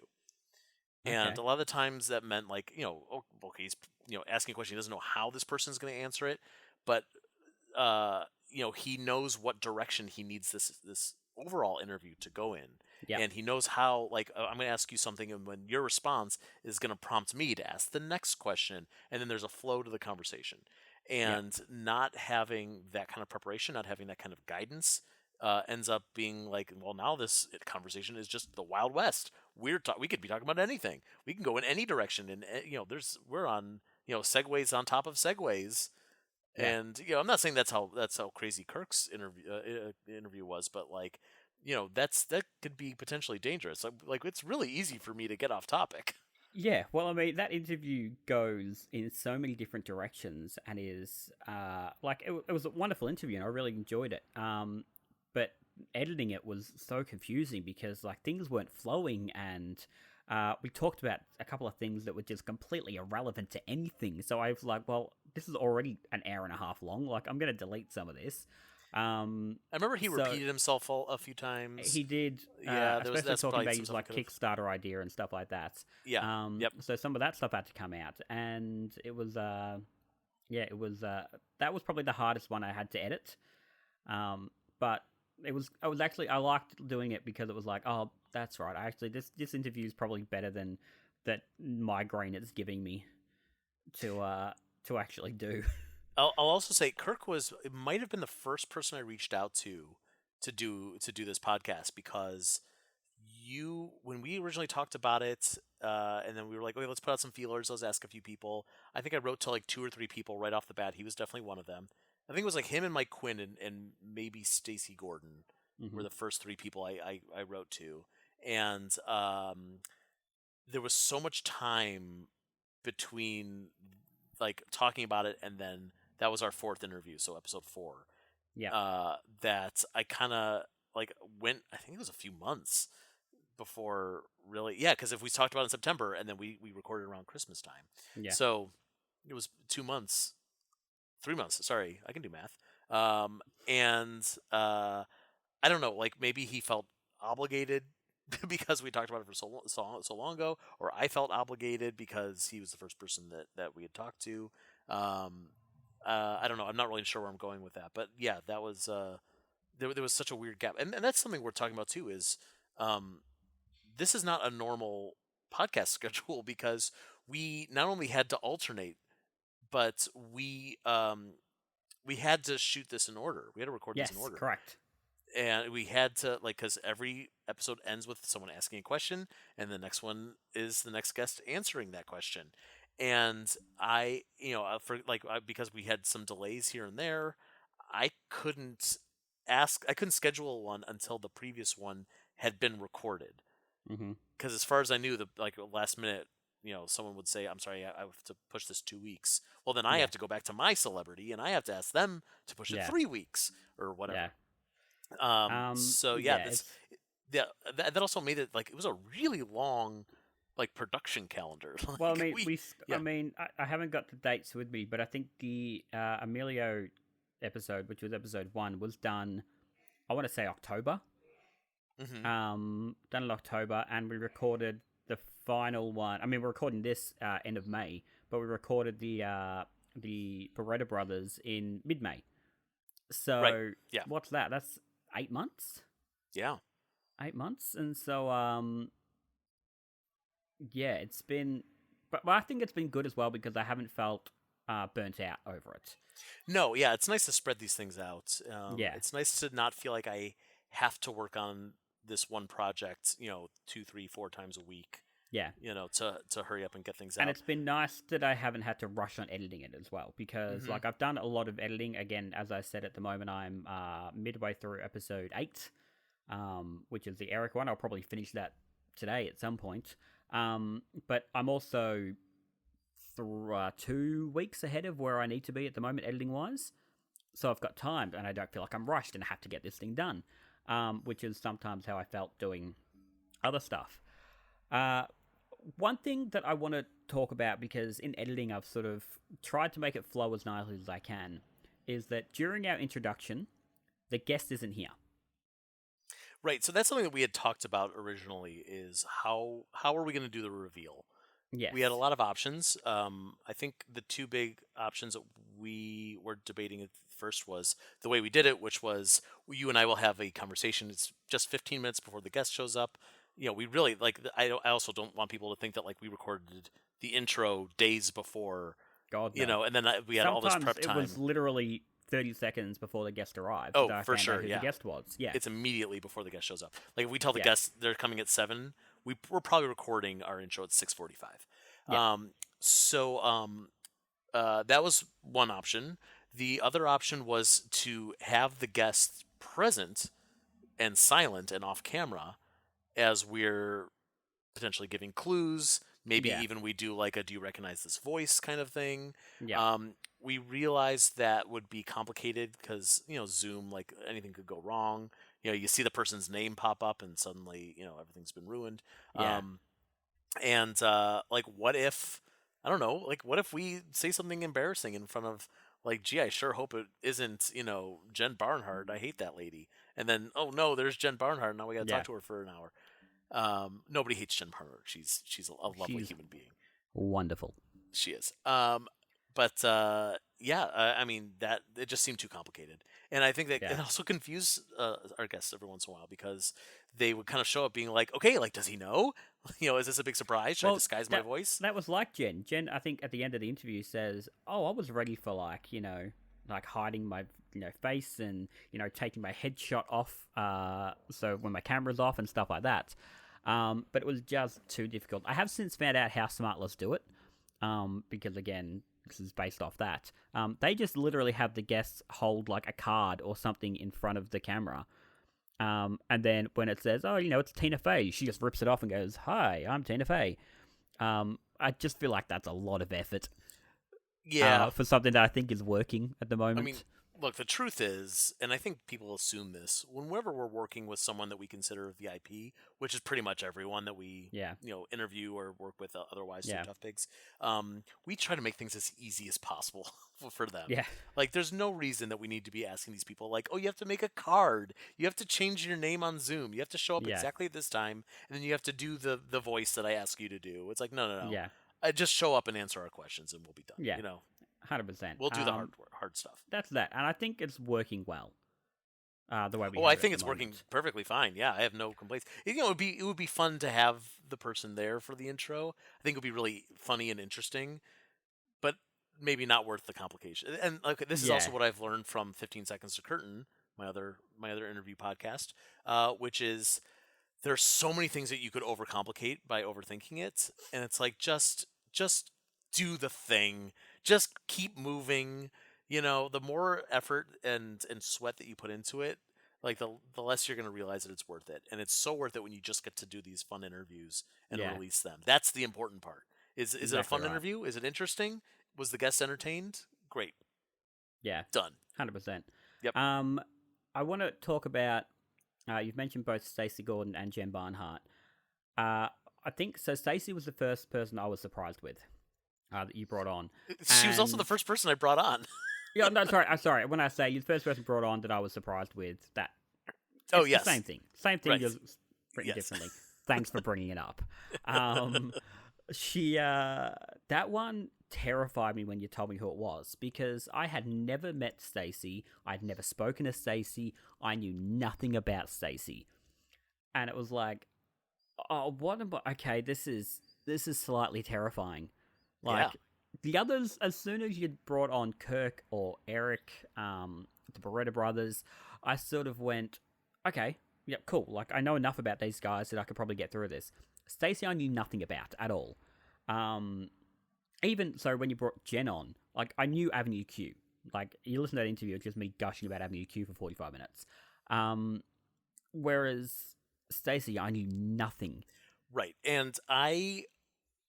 And a lot of the times that meant, like, he's asking a question, he doesn't know how this person's going to answer it, but he knows what direction he needs this overall interview to go in. Yep. And he knows how, like, I'm going to ask you something, and when your response is going to prompt me to ask the next question, and then there's a flow to the conversation. And not having that kind of preparation, not having that kind of guidance, ends up being like, well, now this conversation is just the Wild West. We could be talking about anything. We can go in any direction, and we're on segues on top of segues. Yeah. And I'm not saying that's how crazy Kirk's interview was, but like, that could be potentially dangerous. Like, it's really easy for me to get off topic. Yeah, well, I mean, that interview goes in so many different directions, and is it was a wonderful interview, and I really enjoyed it. But editing it was so confusing, because like things weren't flowing, and we talked about a couple of things that were just completely irrelevant to anything. So I was like, well, this is already an hour and a half long. Like, I'm going to delete some of this. I remember he repeated himself a few times. He did. Yeah, especially talking about his like Kickstarter idea and stuff like that. Yeah. So some of that stuff had to come out, and it was Yeah, it was. That was probably the hardest one I had to edit. But it was. I was actually. I liked doing it because it was like, oh, that's right. This interview is probably better than that migraine it's giving me to actually do. I'll also say it might have been the first person I reached out to do this podcast because when we originally talked about it, and then we were like, okay, let's put out some feelers, let's ask a few people. I think I wrote to like 2 or 3 people right off the bat. He was definitely one of them. I think it was like him and Mike Quinn and maybe Stacy Gordon were the first 3 people I wrote to, and there was so much time between like talking about it and then that was our 4th interview, so episode 4. Yeah. That I kind of like went. I think it was a few months before really. Yeah, because if we talked about it in September and then we recorded around Christmas time, Yeah. so it was 2 months, 3 months. Sorry, I can do math. And I don't know. Like maybe he felt obligated because we talked about it for so long ago, or I felt obligated because he was the first person that we had talked to. I don't know. I'm not really sure where I'm going with that, but yeah, that was there was such a weird gap, and that's something we're talking about too. Is this is not a normal podcast schedule because we not only had to alternate, but we had to shoot this in order. We had to record Yes. this in order. Correct. And we had to because every episode ends with someone asking a question, and the next one is the next guest answering that question. And because we had some delays here and there, I couldn't schedule one until the previous one had been recorded. Mm-hmm. Because as far as I knew, the last minute, someone would say, "I'm sorry, I have to push this 2 weeks." Well, then I have to go back to my celebrity, and I have to ask them to push it 3 weeks or whatever. Yeah. So that also made it like it was a really long production calendar. Well, I mean, I haven't got the dates with me, but I think the Emilio episode, which was episode 1, was done. I want to say October. Mm-hmm. Done in October, and we recorded the final one. I mean, we're recording this end of May, but we recorded the Beretta Brothers in mid-May. So right. Yeah. What's that? That's 8 months. Yeah. 8 months, and so yeah, it's been, but I think it's been good as well because I haven't felt burnt out over it. No, yeah, it's nice to spread these things out. Yeah, it's nice to not feel like I have to work on this one project, 2, 3, 4 times a week. Yeah, to hurry up and get things out. And it's been nice that I haven't had to rush on editing it as well because, like, I've done a lot of editing. Again, as I said, at the moment I'm midway through episode 8, which is the Eric one. I'll probably finish that today at some point. But I'm also 2 weeks ahead of where I need to be at the moment, editing wise. So I've got time, and I don't feel like I'm rushed and have to get this thing done, which is sometimes how I felt doing other stuff. One thing that I want to talk about, because in editing I've sort of tried to make it flow as nicely as I can, is that during our introduction, the guest isn't here. Right, so that's something that we had talked about originally, is how are we going to do the reveal? Yes. We had a lot of options. I think the 2 big options that we were debating at first was the way we did it, which was you and I will have a conversation. It's just 15 minutes before the guest shows up. We really I also don't want people to think that we recorded the intro days before. God, no. And then we had all this prep time. It was literally 30 seconds before the guest arrived. Oh, for sure. Who the guest was. Yeah. It's immediately before the guest shows up. If we tell the guest they're coming at 7, we're probably recording our intro at 6:45. Yeah. That was one option. The other option was to have the guest present and silent and off camera as we're potentially giving clues. Maybe even we do a do you recognize this voice kind of thing. Yeah. We realized that would be complicated because, Zoom, anything could go wrong. You see the person's name pop up and suddenly, everything's been ruined. Yeah. What if, I don't know, what if we say something embarrassing in front of, gee, I sure hope it isn't, Jen Barnhart. I hate that lady. And then, oh no, there's Jen Barnhart. Now we got to talk to her for an hour. Nobody hates Jen Barnhart. She's a lovely human being. Wonderful. She is. But yeah, I mean that it just seemed too complicated, and I think that Yeah. it also confused our guests every once in a while because they would kind of show up being like, "Okay, like, does he know? Is this a big surprise? Should I Well, disguise my that voice?" that was like Jen. Jen, I think at the end of the interview says, "Oh, I was ready for like hiding my face and taking my headshot off, so when my camera's off and stuff like that." But it was just too difficult. I have since found out how Smartless do it, because again, this is based off that. They just literally have the guests hold like a card or something in front of the camera. And then when it says, "Oh, it's Tina Fey," she just rips it off and goes, "Hi, I'm Tina Fey." I just feel like that's a lot of effort, Yeah, for something that I think is working at the I mean, moment. look, the truth is, and I think people assume this, whenever we're working with someone that we consider VIP, which is pretty much everyone that we, Yeah, interview or work with otherwise through yeah, Tough Pigs, we try to make things as easy as possible for them. yeah, Like, there's no reason that we need to be asking these people, like, oh, you have to make a card, you have to change your name on Zoom, you have to show up yeah, exactly at this time, and then you have to do the voice that I ask you to do. It's like, no, no, no. yeah, Just show up and answer our questions, and we'll be done. yeah, 100%. We'll do the hard stuff. That's that, and I think it's working well. The way we Oh, have I it at think the it's working moment. perfectly fine. Yeah, I have no complaints. It would be fun to have the person there for the intro. I think it would be really funny and interesting, but maybe not worth the complication. And like this is also Yeah, what I've learned from 15 Seconds to Curtain, my other interview podcast, which is there's so many things that you could overcomplicate by overthinking it, and it's like just do the thing, just keep moving. The more effort and sweat that you put into it, like the less you're going to realize that it's worth it, and it's so worth it when you just get to do these fun interviews and yeah, release them. That's the important part. Is it a exactly fun right. interview? Is it interesting? Was the guest entertained? Great, Yeah, done. 100%. Yep. Um, I want to talk about. You've mentioned both Stacey Gordon and Jen Barnhart. I think so. Stacey was the first person I was surprised with, that you brought on, She was also the and first person I brought on. yeah, no, sorry, I'm sorry. When I say you're the first person brought on that I was surprised with, that Oh it's the yes, same thing. Same thing, right. just written Yes. differently. Thanks for bringing it up. Um, she that one terrified me when you told me who it was, because I had never met Stacey. I'd never spoken to Stacey. I knew nothing about Stacey, and it was like, oh, what am I? Okay, this is slightly terrifying. Yeah. Like the others, as soon as you brought on Kirk or Eric, the Beretta brothers, I sort of went, okay, yep, cool. Like I know enough about these guys that I could probably get through this. Stacey, I knew nothing about at all. Um, Even so, when you brought Jen on, like I knew Avenue Q. Like you listen to that interview, it's just me gushing about Avenue Q for 45 minutes. Whereas Stacey, I knew nothing. Right. And I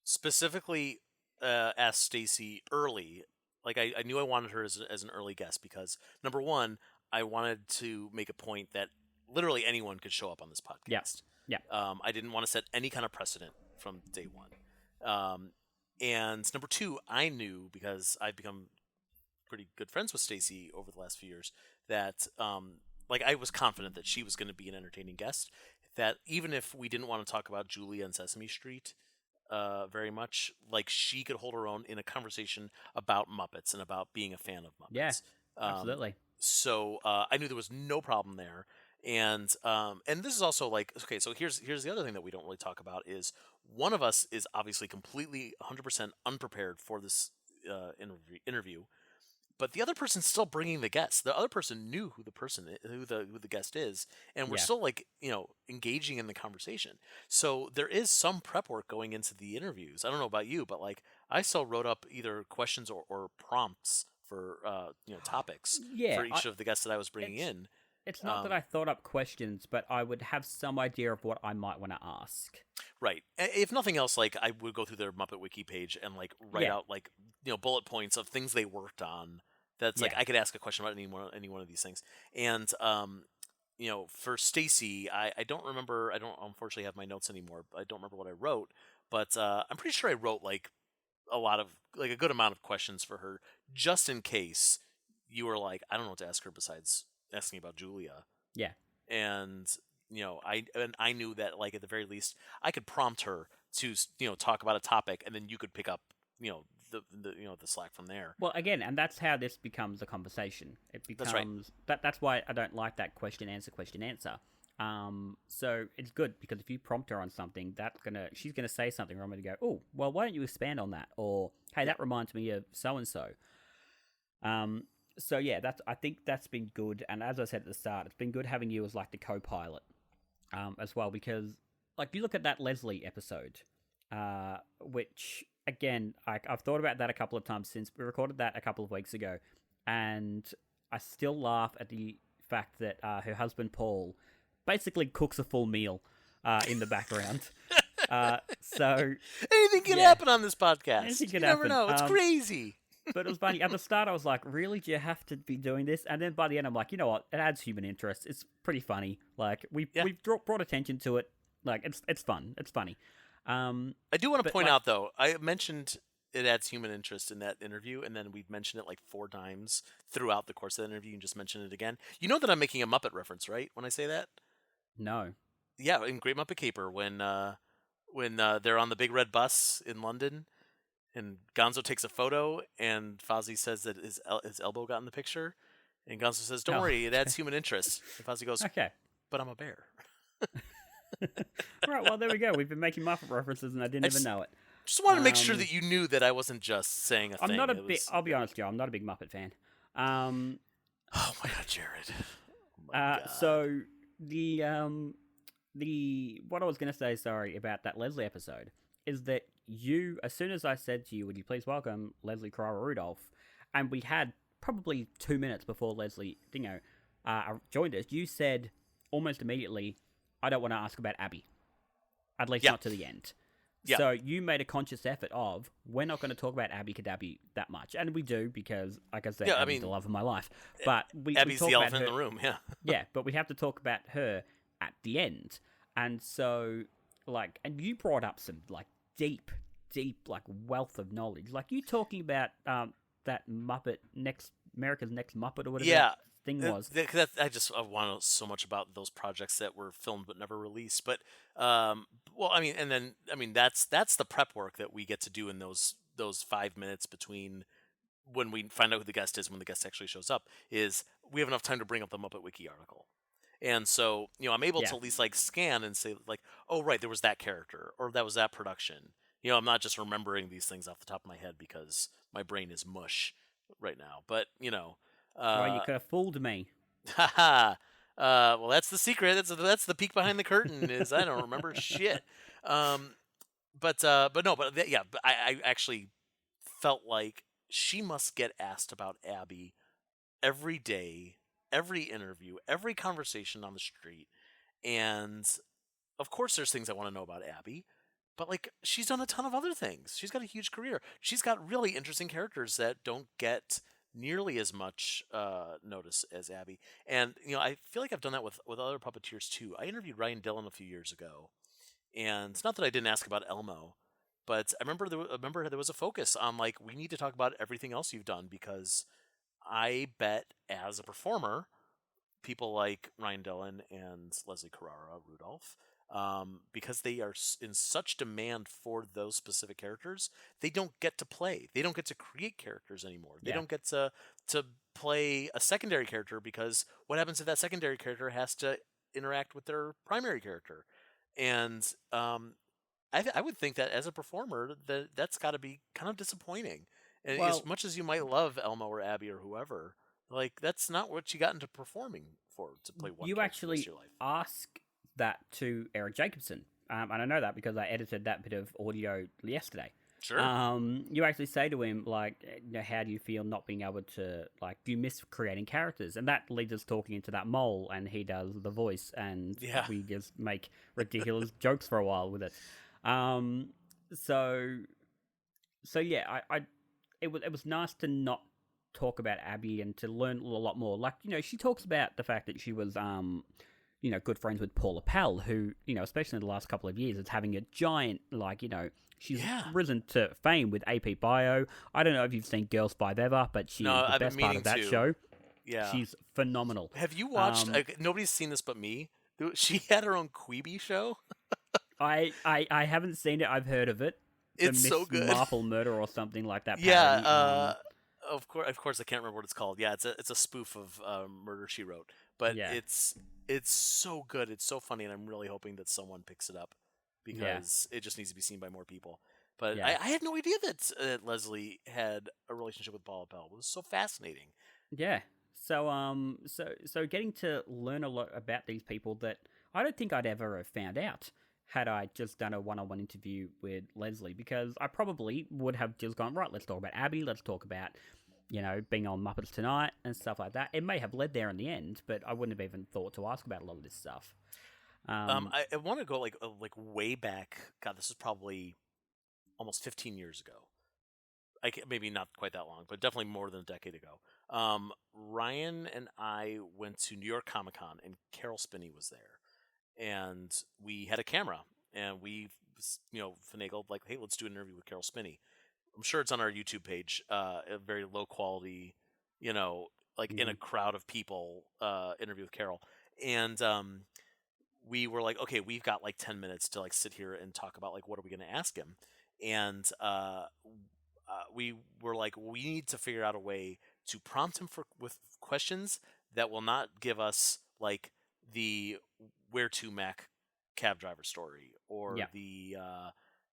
specifically asked Stacy early. Like I knew I wanted her as an early guest because number one, I wanted to make a point that literally anyone could show up on this Yeah, podcast. yeah, I didn't want to set any kind of precedent from day one. And number two, I knew because I've become pretty good friends with Stacy over the last few years that like I was confident that she was going to be an entertaining guest. That even if we didn't want to talk about Julia and Sesame Street very much, like she could hold her own in a conversation about Muppets and about being a fan of yeah, Muppets. Um, absolutely. so I knew there was no problem there. And this is also like okay. So here's the other thing that we don't really talk about is one of us is obviously completely 100% unprepared for this interview, but the other person's still bringing the guest. The other person knew who the guest is, and we're Yeah, still like engaging in the conversation. So there is some prep work going into the interviews. I don't know about you, but like I still wrote up either questions or prompts for topics yeah. for each of the guests that I was bringing It's in. it's not that Um, I thought up questions, but I would have some idea of what I might want to ask. right. If nothing else, like I would go through their Muppet Wiki page and like write Yeah, out like bullet points of things they worked on. That's like yeah, I could ask a question about any one of these things. And for Stacy, I don't remember. I don't unfortunately have my notes anymore. I don't remember what I wrote, but I'm pretty sure I wrote like a good amount of questions for her, just in case you were like, I don't know what to ask her besides asking about Julia. yeah, And I knew that like at the very least I could prompt her to talk about a topic, and then you could pick up the slack from there. Well, again, and that's how this becomes a conversation. It becomes That's right. that's why I don't like that question answer. So it's good because if you prompt her on something, she's gonna say something, or I'm gonna go, oh, well, why don't you expand on that? Or hey, that reminds me of so and so. So yeah, I think that's been good. And as I said at the start, it's been good having you as like the co-pilot, as well, because like you look at that Leslie episode, which again, I've thought about that a couple of times since we recorded that a couple of weeks ago, and I still laugh at the fact that her husband Paul basically cooks a full meal in the background. So anything can happen on this podcast. Anything you can never happen. know. It's crazy. But it was funny. At the start, I was like, really? Do you have to be doing this? And then by the end, I'm like, you know what? It adds human interest. It's pretty funny. Like, we've brought attention to it. Like, it's fun. It's funny. I do want to point out, though, I mentioned it adds human interest in that interview, and then we've mentioned it like 4 times throughout the course of that interview and just mentioned it again. You know that I'm making a Muppet reference, right, when I say that? No. Yeah, in Great Muppet Caper, when they're on the big red bus in London, and Gonzo takes a photo, and Fozzie says that his elbow got in the picture, and Gonzo says, "Don't worry, it adds human interest." And Fozzie goes, "Okay, but I'm a bear." Right. Well, there we go. We've been making Muppet references, and I didn't even know it. Just wanted to make sure that you knew that I wasn't just saying a thing. I'm not a big. I'll be honest, Joe. I'm not a big Muppet fan. Oh my God, Jarrod. Oh my God. So the what I was going to say, sorry, about that Leslie episode is that you, as soon as I said to you, would you please welcome Leslie Carrara Rudolph, and we had probably 2 minutes before Leslie, joined us, you said almost immediately, I don't want to ask about Abby, at least not to the end. Yeah. So you made a conscious effort of, we're not going to talk about Abby Cadabby that much. And we do because, like I said, Abby's the love of my life. But Abby's the elephant in the room, yeah. Yeah, but we have to talk about her at the end. And so, like, and you brought up some, like, deep, like, wealth of knowledge. Like, you talking about that Muppet, America's Next Muppet or whatever that thing was. I want to know so much about those projects that were filmed but never released. But, that's the prep work that we get to do in those 5 minutes between when we find out who the guest is and when the guest actually shows up, is we have enough time to bring up the Muppet Wiki article. And so, I'm able to at least like scan and say like, oh, right, there was that character or that was that production. I'm not just remembering these things off the top of my head because my brain is mush right now. But, well, you could have fooled me. Well, that's the secret. That's the peek behind the curtain is I don't remember shit. I actually felt like she must get asked about Abby every day, every interview, every conversation on the street. And of course there's things I want to know about Abby, but like she's done a ton of other things. She's got a huge career. She's got really interesting characters that don't get nearly as much notice as Abby. And I feel like I've done that with other puppeteers too. I interviewed Ryan Dillon a few years ago, and it's not that I didn't ask about Elmo, but I remember there was a focus on like, we need to talk about everything else you've done, because I bet as a performer, people like Ryan Dillon and Leslie Carrara Rudolph, because they are in such demand for those specific characters, they don't get to play. They don't get to create characters anymore. They don't get to play a secondary character, because what happens if that secondary character has to interact with their primary character? And I would think that as a performer, that's got to be kind of disappointing. And as much as you might love Elmo or Abby or whoever, like that's not what you got into performing for, to play one. You actually ask that to Eric Jacobson, and I know that because I edited that bit of audio yesterday. Sure. You actually say to him, like, how do you feel not being able to, like, do you miss creating characters? And that leads us talking into that mole, and he does the voice, and we just make ridiculous jokes for a while with it. So yeah, it was nice to not talk about Abby and to learn a lot more. Like, she talks about the fact that she was, good friends with Paula Pell, who, especially in the last couple of years, is having a giant, like, she's risen to fame with AP Bio. I don't know if you've seen Girls 5 Ever, but she's the best part of that show. Yeah. She's phenomenal. Have you watched, nobody's seen this but me, she had her own Queeby show? I haven't seen it. I've heard of it. the It's so Miss good. Marple Murder or something like that Yeah, parody. of course, I can't remember what it's called. Yeah, it's a spoof of Murder She Wrote, but Yeah, it's so good. It's so funny, and I'm really hoping that someone picks it up yeah, because it just needs to be seen by more people. But yeah. I had no idea that Leslie had a relationship with Paula Pell. It was so fascinating. Yeah. So getting to learn a lot about these people that I don't think I'd ever have found out had I just done a one-on-one interview with Leslie, because I probably would have just gone, right, let's talk about Abby, let's talk about, being on Muppets Tonight and stuff like that. It may have led there in the end, but I wouldn't have even thought to ask about a lot of this stuff. I want to go like way back. God, this is probably almost 15 years ago. Maybe not quite that long, but definitely more than a decade ago. Ryan and I went to New York Comic Con, and Carol Spinney was there, and we had a camera, and we finagled like, hey, let's do an interview with Carol Spinney. I'm sure it's on our YouTube page. A very low quality, like in a Mhm. crowd of people, interview with Carol, and we were like, okay, we've got like 10 minutes to like sit here and talk about like what are we going to ask him, and we were like, we need to figure out a way to prompt him with questions that will not give us like the where to Mac cab driver story or Yeah, the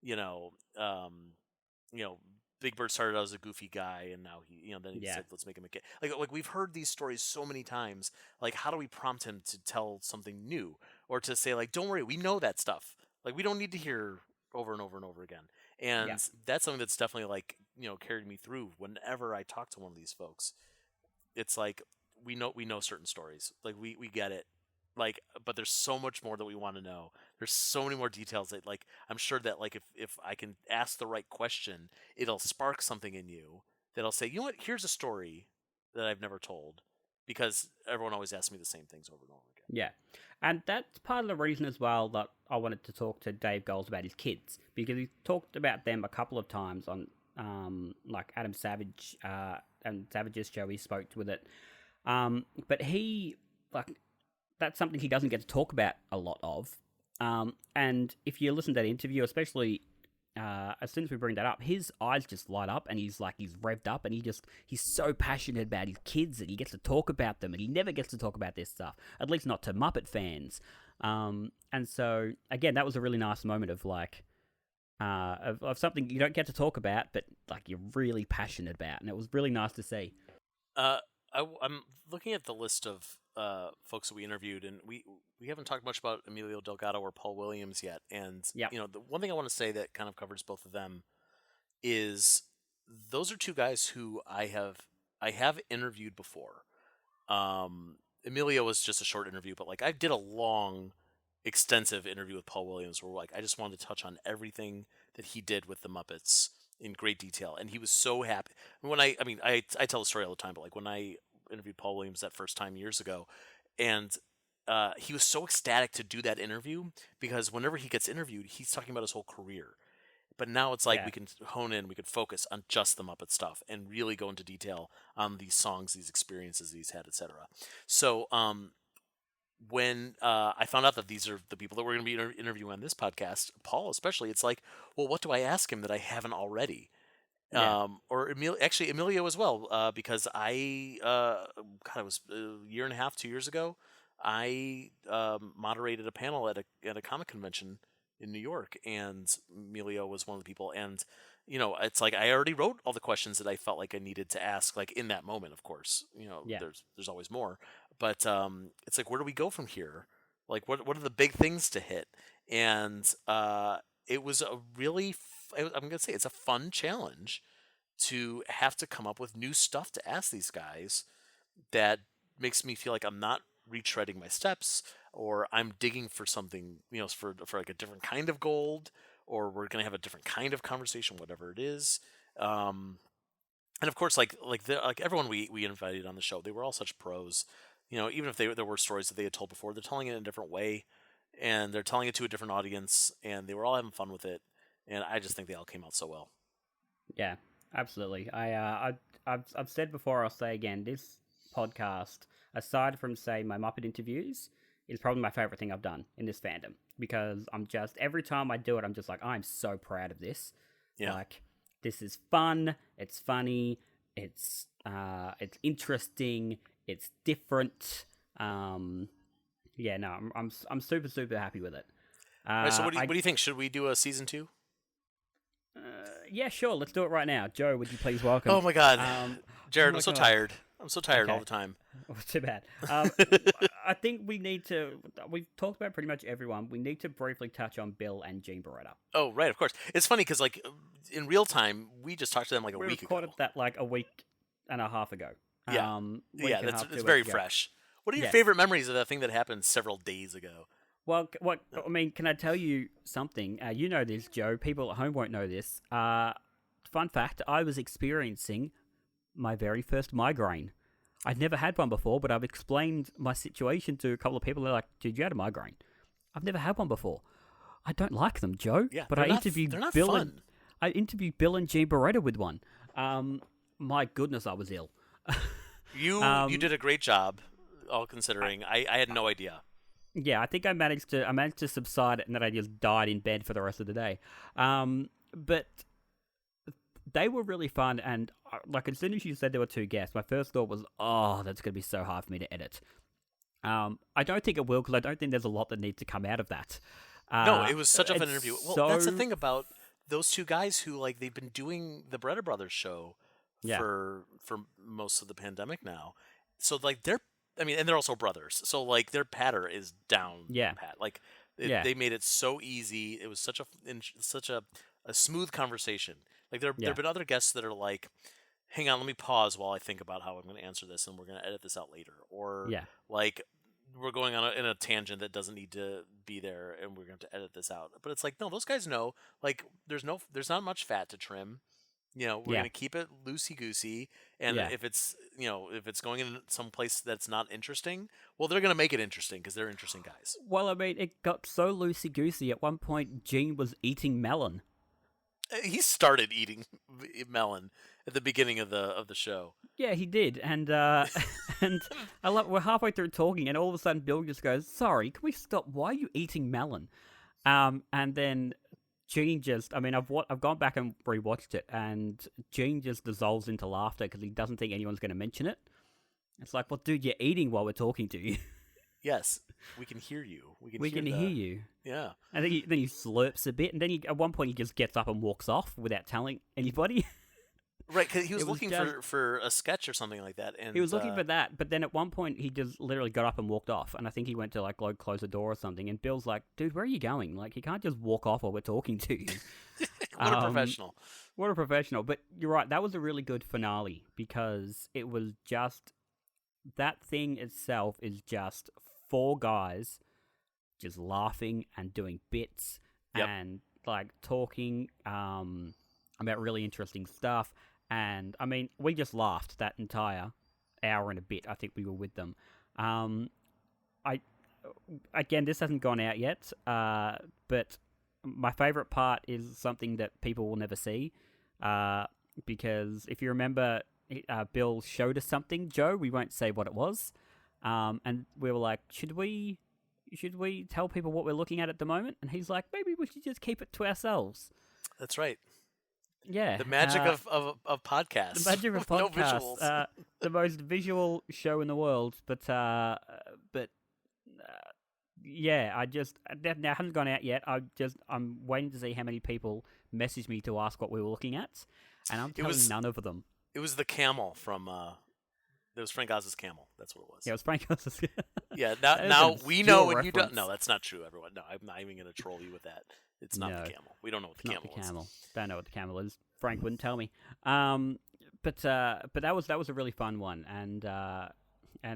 you know um you know Big Bird started out as a goofy guy, and now then he yeah, said, let's make him a kid. Like we've heard these stories so many times. Like, how do we prompt him to tell something new, or to say like, don't worry, we know that stuff. Like, we don't need to hear over and over and over again. yeah, And that's something that's definitely like carried me through whenever I talk to one of these folks. It's like we know certain stories. Like we get it. Like, but there's so much more that we want to know. There's so many more details that like I'm sure that like if I can ask the right question, it'll spark something in you that'll say, you know what, here's a story that I've never told, because everyone always asks me the same things over and over again. yeah. And that's part of the reason as well that I wanted to talk to Dave Goals about his kids, because he talked about them a couple of times on like Adam Savage and Savage's show. He spoke with it, but he like that's something he doesn't get to talk about a lot of. And if you listen to that interview, especially as soon as we bring that up, his eyes just light up, and he's revved up, and he's so passionate about his kids that he gets to talk about them, and he never gets to talk about this stuff, at least not to Muppet fans. And so again, that was a really nice moment of like of something you don't get to talk about, but like you're really passionate about, and it was really nice to see. Uh, I'm looking at the list of folks that we interviewed, and we haven't talked much about Emilio Delgado or Paul Williams yet. And Yep. the one thing I want to say that kind of covers both of them is those are two guys who I have interviewed before. Emilio was just a short interview, but like I did a long, extensive interview with Paul Williams where like I just wanted to touch on everything that he did with the Muppets in great detail, and he was so happy. When I tell the story all the time, but like when I interviewed Paul Williams that first time years ago, and he was so ecstatic to do that interview because whenever he gets interviewed, he's talking about his whole career. But now it's like Yeah. we can hone in, we can focus on just the Muppet stuff and really go into detail on these songs, these experiences he's had, etc. So when I found out that these are the people that we're going to be interviewing on this podcast, Paul especially, it's like, well, what do I ask him that I haven't already? Yeah. Or Emilio as well, because God, it was a year and a half, 2 years ago. I moderated a panel at a comic convention in New York, and Emilio was one of the people. And it's like I already wrote all the questions that I felt like I needed to ask, like in that moment. Of course, Yeah. there's always more, but it's like, where do we go from here? Like, what are the big things to hit? And it was a really I'm gonna say it's a fun challenge to have to come up with new stuff to ask these guys that makes me feel like I'm not retreading my steps, or I'm digging for something, for like a different kind of gold, or we're gonna have a different kind of conversation, whatever it is. Um, and of course, like everyone we invited on the show, they were all such pros. Even if there were stories that they had told before, they're telling it in a different way, and they're telling it to a different audience, and they were all having fun with it. And I just think they all came out so well. Yeah, absolutely. I've said before, I'll say again, this podcast, aside from say my Muppet interviews, is probably my favorite thing I've done in this fandom, because I'm just every time I do it, I'm just like, I'm so proud of this. Yeah. Like, this is fun. It's funny. It's interesting. It's different. Yeah, no, I'm super super happy with it. All right, so what do you think? Should we do a season 2? Yeah, sure. Let's do it right now. Joe, would you please welcome? Oh my God, Jarrod, oh my I'm so God. tired. I'm so tired all Okay. the time. Oh, too bad. I think we need to. We've talked about pretty much everyone. We need to briefly touch on Bill and Jean Beretta. Oh, right, of course. It's funny because, like, in real time, we just talked to them like a We week ago. recorded that like a week and a half ago. Yeah. Week Yeah, and a half, it's 2 very weeks ago. fresh. What are your Yes. favorite memories of that thing that happened several days ago? Well, what I mean, can I tell you something? You know this, Joe. People at home won't know this. Fun fact: I was experiencing my very first migraine. I'd never had one before, but I've explained my situation to a couple of people. They're like, "Dude, you had a migraine." I've never had one before. I don't like them, Joe. Yeah, but they're I not- interviewed they're not Bill fun. and I interviewed Bill and Jean Beretta with one. My goodness, I was ill. You did a great job, all considering. I had no idea. Yeah, I think I managed to subside it, and then I just died in bed for the rest of the day. But they were really fun, and like as soon as you said there were 2 guests, my first thought was, "Oh, that's gonna be so hard for me to edit." I don't think it will, because I don't think there's a lot that needs to come out of that. No, it was such of an it's interview. Well, that's the so- thing about those 2 guys who, like, they've been doing the Beretta Brothers show Yeah. for most of the pandemic now. So, like, and they're also brothers. So, like, their patter is down Yeah. pat. Like, Yeah. they made it so easy. It was such a smooth conversation. Like, there Yeah. have been other guests that are like, hang on, let me pause while I think about how I'm going to answer this, and we're going to edit this out later. Or, Yeah. like, we're going on in a tangent that doesn't need to be there, and we're going to edit this out. But it's like, no, those guys know. Like, there's not much fat to trim. We're Yeah. going to keep it loosey goosey, and Yeah. if it's going in some place that's not interesting, well, they're going to make it interesting because they're interesting guys. Well, I mean, it got so loosey goosey. At one point, Gene was eating melon. He started eating melon at the beginning of the show. Yeah, he did, and and we're halfway through talking, and all of a sudden, Bill just goes, "Sorry, can we stop? Why are you eating melon?" And then Gene I've gone back and rewatched it, and Gene just dissolves into laughter because he doesn't think anyone's going to mention it. It's like, well, dude, you're eating while we're talking to you. Yes, we can hear you. We can hear you. Yeah. And then he slurps a bit, and then at one point he just gets up and walks off without telling anybody. Right, because he was It was looking just- for a sketch or something like that, and He was looking for that, but then at one point he just literally got up and walked off, and I think he went to like close the door or something, and Bill's like, "Dude, where are you going? Like, you can't just walk off while we're talking to you." What a professional! What a professional. But you're right, that was a really good finale, because it was just, that thing itself is just 4 guys just laughing and doing bits Yep. and like talking about really interesting stuff. And I mean, we just laughed that entire hour and a bit. I think we were with them. Again, this hasn't gone out yet, but my favorite part is something that people will never see, because if you remember, Bill showed us something, Joe. We won't say what it was, and we were like, should we tell people what we're looking at the moment? And he's like, maybe we should just keep it to ourselves. That's right. Yeah, The magic of podcasts. the magic of with no podcasts, visuals. the most visual show in the world. But yeah, that now hasn't gone out yet. I'm waiting to see how many people message me to ask what we were looking at, and I'm telling none of them. It was the camel from. It was Frank Oz's camel. That's what it was. Yeah, it was Frank Oz. Yeah. That is Now an we know obscure what you don't. reference. No, that's not true, everyone. No, I'm not even going to troll you with that. It's not No. the camel. We don't know what the Not camel the is. camel. Don't know what the camel is. Frank wouldn't tell me. But that was a really fun one, and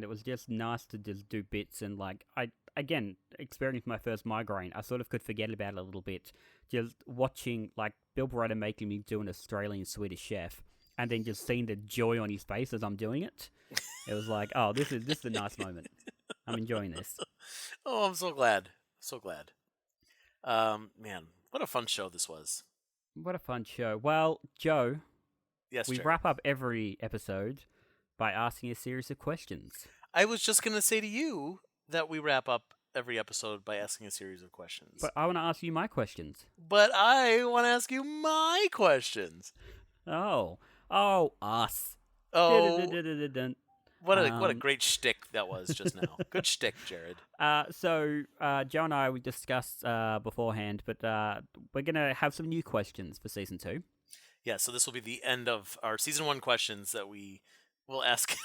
it was just nice to just do bits, and like I again experienced my first migraine. I sort of could forget about it a little bit, just watching like Bill Beretta making me do an Australian Swedish chef, and then just seeing the joy on his face as I'm doing it. It was like, oh, this is a nice moment. I'm enjoying this. Oh, I'm so glad. So glad. Man, what a fun show this was. What a fun show. Well, Joe, Yes, we Jared. wrap up every episode by asking a series of questions. I was just going to say to you that we wrap up every episode by asking a series of questions. But I want to ask you my questions. But I want to ask you my questions. Oh, us. Oh, Dun-dun-dun-dun-dun-dun. what a great shtick that was just now. Good shtick, Jarrod. So Joe and I, we discussed beforehand, but we're going to have some new questions for Season 2. Yeah, so this will be the end of our Season 1 questions that we will ask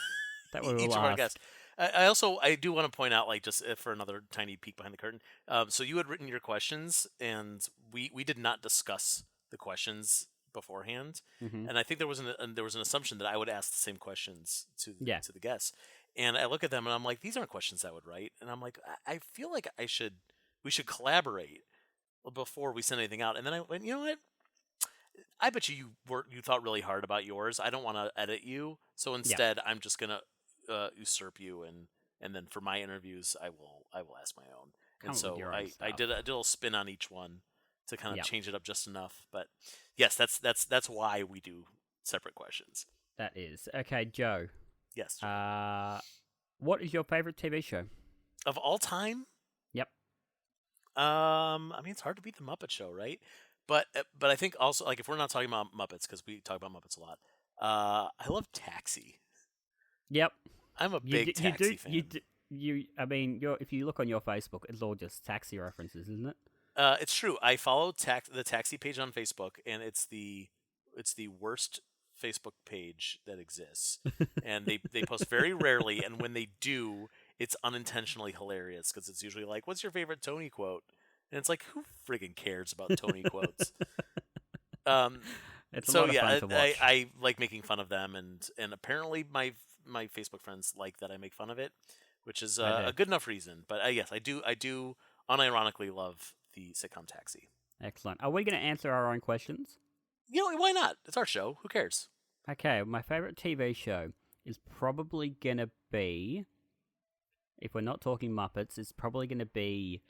That we each will of our ask. guests. I do want to point out, like, just for another tiny peek behind the curtain. So you had written your questions, and we did not discuss the questions beforehand. Mm-hmm. And I think there was an assumption that I would ask the same questions to Yeah. the guests. And I look at them and I'm like, these aren't questions I would write. And I'm like, I feel like we should collaborate before we send anything out. And then I went, you know what? I bet you thought really hard about yours. I don't want to edit you, so instead I'm just gonna usurp you, and then for my interviews I will ask my own. And so I did a little spin on each one to kind of change it up just enough. But yes, that's why we do separate questions. That is okay, Joe. Yes. What is your favorite TV show of all time? Yep. I mean, it's hard to beat the Muppet Show, right? But I think also, like, if we're not talking about Muppets, because we talk about Muppets a lot, I love Taxi. Yep. I'm a big Taxi fan. I mean, if you look on your Facebook, it's all just Taxi references, isn't it? It's true. I follow the Taxi page on Facebook, and it's the worst Facebook page that exists. And they post very rarely, and when they do, it's unintentionally hilarious because it's usually like, "What's your favorite Tony quote?" And it's like, who friggin' cares about Tony quotes? It's a lot of fun to watch. I like making fun of them, and apparently my Facebook friends like that I make fun of it, which is a good enough reason. But yes, I do unironically love the sitcom Taxi. Excellent. Are we going to answer our own questions? You know, why not? It's our show. Who cares? Okay, my favorite TV show is probably going to be, if we're not talking Muppets, it's probably going to be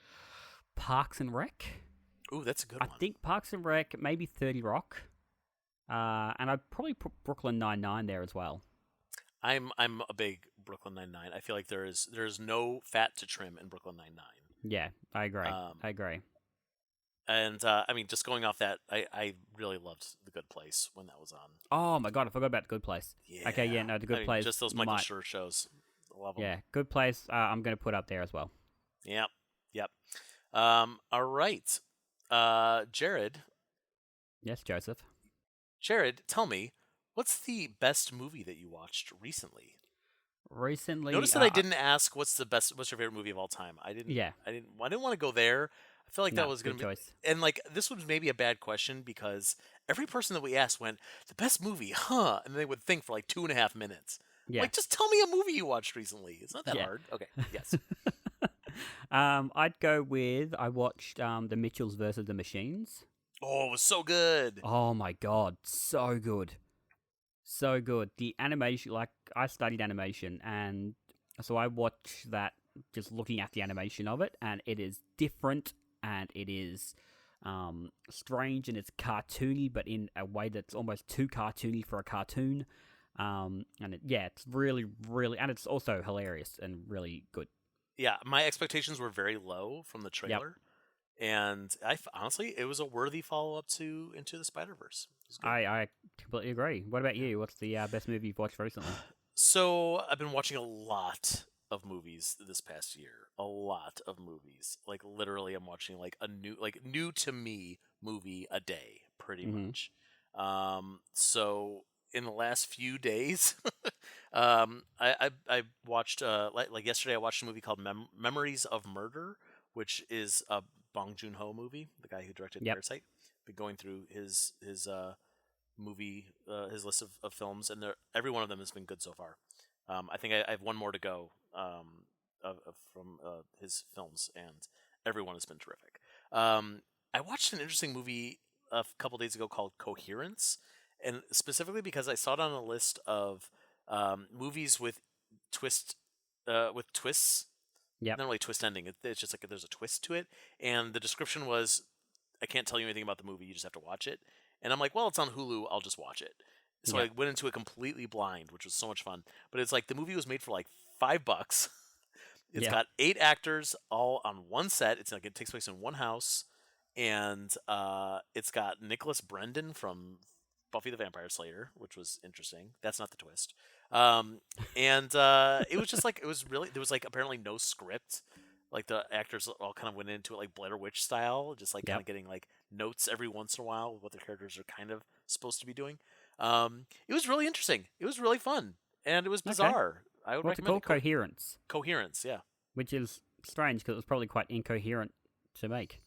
Parks and Rec. Ooh, that's a good one. I think Parks and Rec, maybe 30 Rock. And I'd probably put Brooklyn Nine-Nine there as well. I'm a big Brooklyn Nine-Nine. I feel like there is no fat to trim in Brooklyn Nine-Nine. Yeah, I agree. And I mean, just going off that, I really loved The Good Place when that was on. Oh my god, I forgot about The Good Place. Yeah. Okay, yeah, no, The Good Place. Just those Michael Schur shows. Love them. Yeah, Good Place. I'm going to put up there as well. Yep. All right, Jarrod. Yes, Joseph. Jarrod, tell me, what's the best movie that you watched recently? Notice that I didn't ask what's your favorite movie of all time. I didn't want to go there. I feel like that was going to be choice. And like this was maybe a bad question because every person that we asked went, the best movie, huh? And they would think for like 2.5 minutes. Yeah. Like, just tell me a movie you watched recently. It's not that hard. Okay. Yes. I'd go with, I watched The Mitchells versus the Machines. Oh, it was so good. Oh my god, so good. So good. The animation, like, I studied animation, and so I watched that just looking at the animation of it, and it is different, and it is strange, and it's cartoony, but in a way that's almost too cartoony for a cartoon. And it's really, really, and it's also hilarious and really good. Yeah, my expectations were very low from the trailer. Yep. And honestly, it was a worthy follow-up to Into the Spider-Verse. I completely agree. What about you? What's the best movie you've watched recently? So, I've been watching a lot of movies this past year. A lot of movies. Like, literally, I'm watching like a new to me movie a day, pretty much. So, in the last few days, I watched like yesterday. I watched a movie called Memories of Murder, which is a Bong Joon-ho movie, the guy who directed Parasite. Been going through his movie his list of films, and every one of them has been good so far. I think I have one more to go from his films, and everyone has been terrific. I watched an interesting movie a couple days ago called Coherence. And specifically because I saw it on a list of movies with twists. Yeah. Not really twist ending. It's just like there's a twist to it. And the description was, I can't tell you anything about the movie. You just have to watch it. And I'm like, well, it's on Hulu. I'll just watch it. So I went into it completely blind, which was so much fun. But it's like the movie was made for like $5. It's Yeah. got 8 actors all on one set. It's like it takes place in one house, and it's got Nicholas Brendan from Buffy the Vampire Slayer, which was interesting. That's not the twist. And it was just like it was really there was like apparently no script. Like the actors all kind of went into it like Blair Witch style, just like kind of getting like notes every once in a while with what their characters are kind of supposed to be doing. It was really interesting. It was really fun, and it was bizarre. I would What's it recommend called? Coherence. Coherence, yeah. Which is strange because it was probably quite incoherent to make.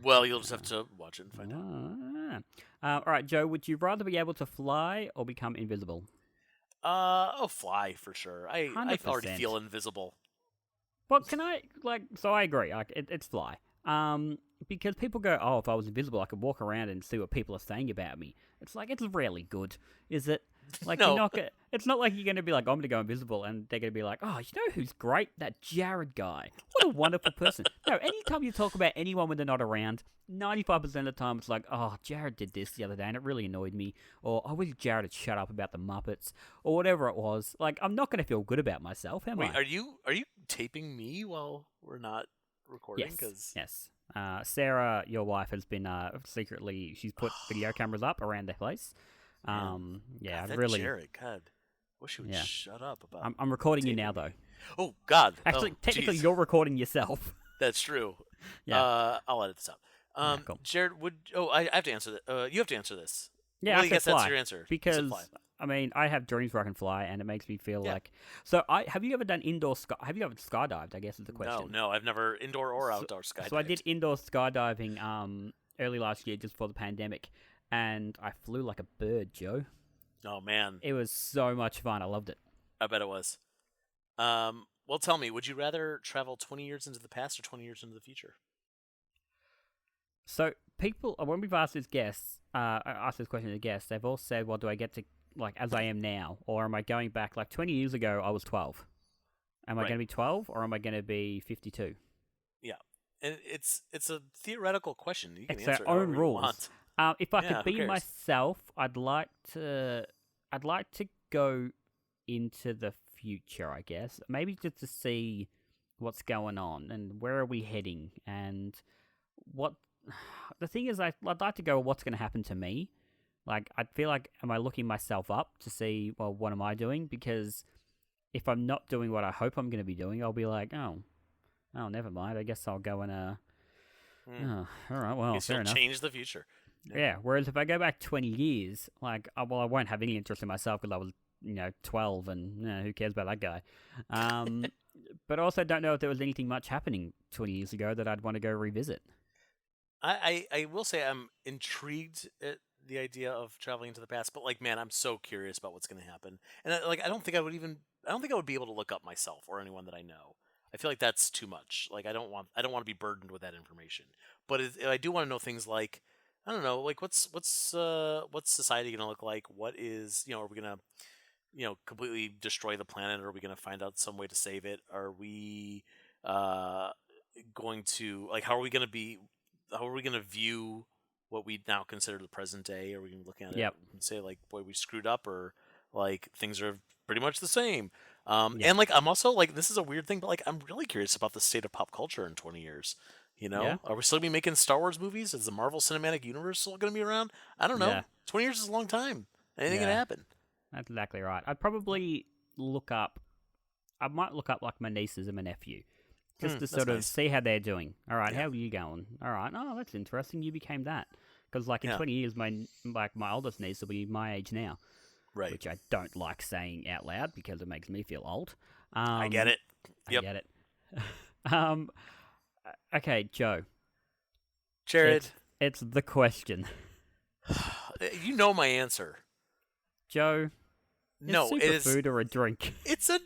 Well, you'll just have to watch it and find out. All right, Joe, would you rather be able to fly or become invisible? Fly for sure. I already 100%. feel invisible. Well, can I, so I agree, it's fly. Because people go, oh, if I was invisible, I could walk around and see what people are saying about me. It's like, it's rarely good, is it? Like, No. It's not like you're going to be like, I'm going to go invisible, and they're going to be like, oh, you know who's great? That Jarrod guy. What a wonderful person. No, anytime you talk about anyone when they're not around, 95% of the time it's like, oh, Jarrod did this the other day, and it really annoyed me. Or, I wish Jarrod had shut up about the Muppets. Or whatever it was. Like, I'm not going to feel good about myself, am I? Wait, are you taping me while we're not recording? Yes. Sarah, your wife, has been secretly, she's put video cameras up around the place. Yeah, God, that really. Jarrod, God, wish you would shut up about. I'm recording you now, though. Oh God! Actually, technically, geez. you're recording yourself. That's true. Yeah. I'll edit this out. Cool. Jarrod, I have to answer that. You have to answer this. Yeah, well, I I guess said fly, that's your answer. because I mean, I have dreams where I can fly, and it makes me feel like. So, have you ever done indoor have you ever skydived? I guess is the question. No, I've never indoor or outdoor skydived. So I did indoor skydiving early last year, just before the pandemic, and I flew like a bird, Joe. Oh man, It was so much fun. I loved it. I bet it was. Well, tell me, would you rather travel 20 years into the past or 20 years into the future? So people, when we've asked this asked this question to guests, they've all said, "Well, do I get to like as I am now, or am I going back like 20 years ago? I was 12. Am I going to be 12, or am I going to be 52?" Yeah, and it's a theoretical question. You can It's answer their it own however you rules. want. If I Yeah, could who be cares? myself, I'd like to go into the future, I guess. Maybe just to see what's going on and where are we heading, and what. The thing is, I'd like to go, what's going to happen to me? Like, I feel like, am I looking myself up to see, well, what am I doing? Because if I'm not doing what I hope I'm going to be doing, I'll be like, oh, never mind. I guess I'll go and, oh, all right, well, Guess fair you'll enough. change the future. Yeah, whereas if I go back 20 years, like, I won't have any interest in myself because I was, 12 and who cares about that guy? But I also don't know if there was anything much happening 20 years ago that I'd want to go revisit. I will say I'm intrigued at the idea of traveling into the past, but like, man, I'm so curious about what's going to happen, and I don't think I would be able to look up myself or anyone that I know. I feel like that's too much. Like, I don't want to be burdened with that information. But I do want to know things like, I don't know, like what's society going to look like? What is, are we going to completely destroy the planet? Or are we going to find out some way to save it? Are we going to, like, how are we going to view what we now consider the present day? Are we going to look at it and say, like, boy, we screwed up, or like things are pretty much the same? And like, I'm also like, this is a weird thing, but like, I'm really curious about the state of pop culture in 20 years. Are we still going to be making Star Wars movies? Is the Marvel Cinematic Universe still going to be around? I don't know. Yeah. 20 years is a long time. Anything can happen. That's exactly right. I'd probably I might look up like my nieces and my nephew, just to sort of nice. see how they're doing. All right, how are you going? All right, oh, that's interesting. You became that. Because like in 20 years, my oldest niece will be my age now. Right. Which I don't like saying out loud because it makes me feel old. I get it. Yep. I get it. Okay, Joe. Jarrod. It's the question. You know my answer. Joe. No, it is food or a drink. It's a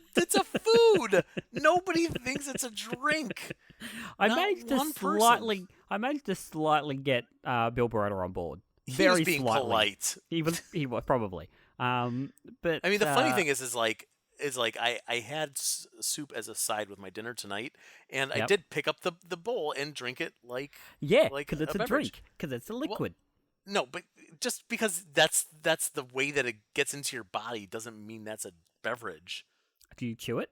food. Nobody thinks it's a drink. I managed to slightly get Bill Baroda on board. He was being polite. He was probably. But I mean, the funny thing is like I had soup as a side with my dinner tonight, and I did pick up the bowl and drink it like because it's a beverage. drink, because it's a liquid. Well, no, but just because that's the way that it gets into your body doesn't mean that's a beverage. Do you chew it?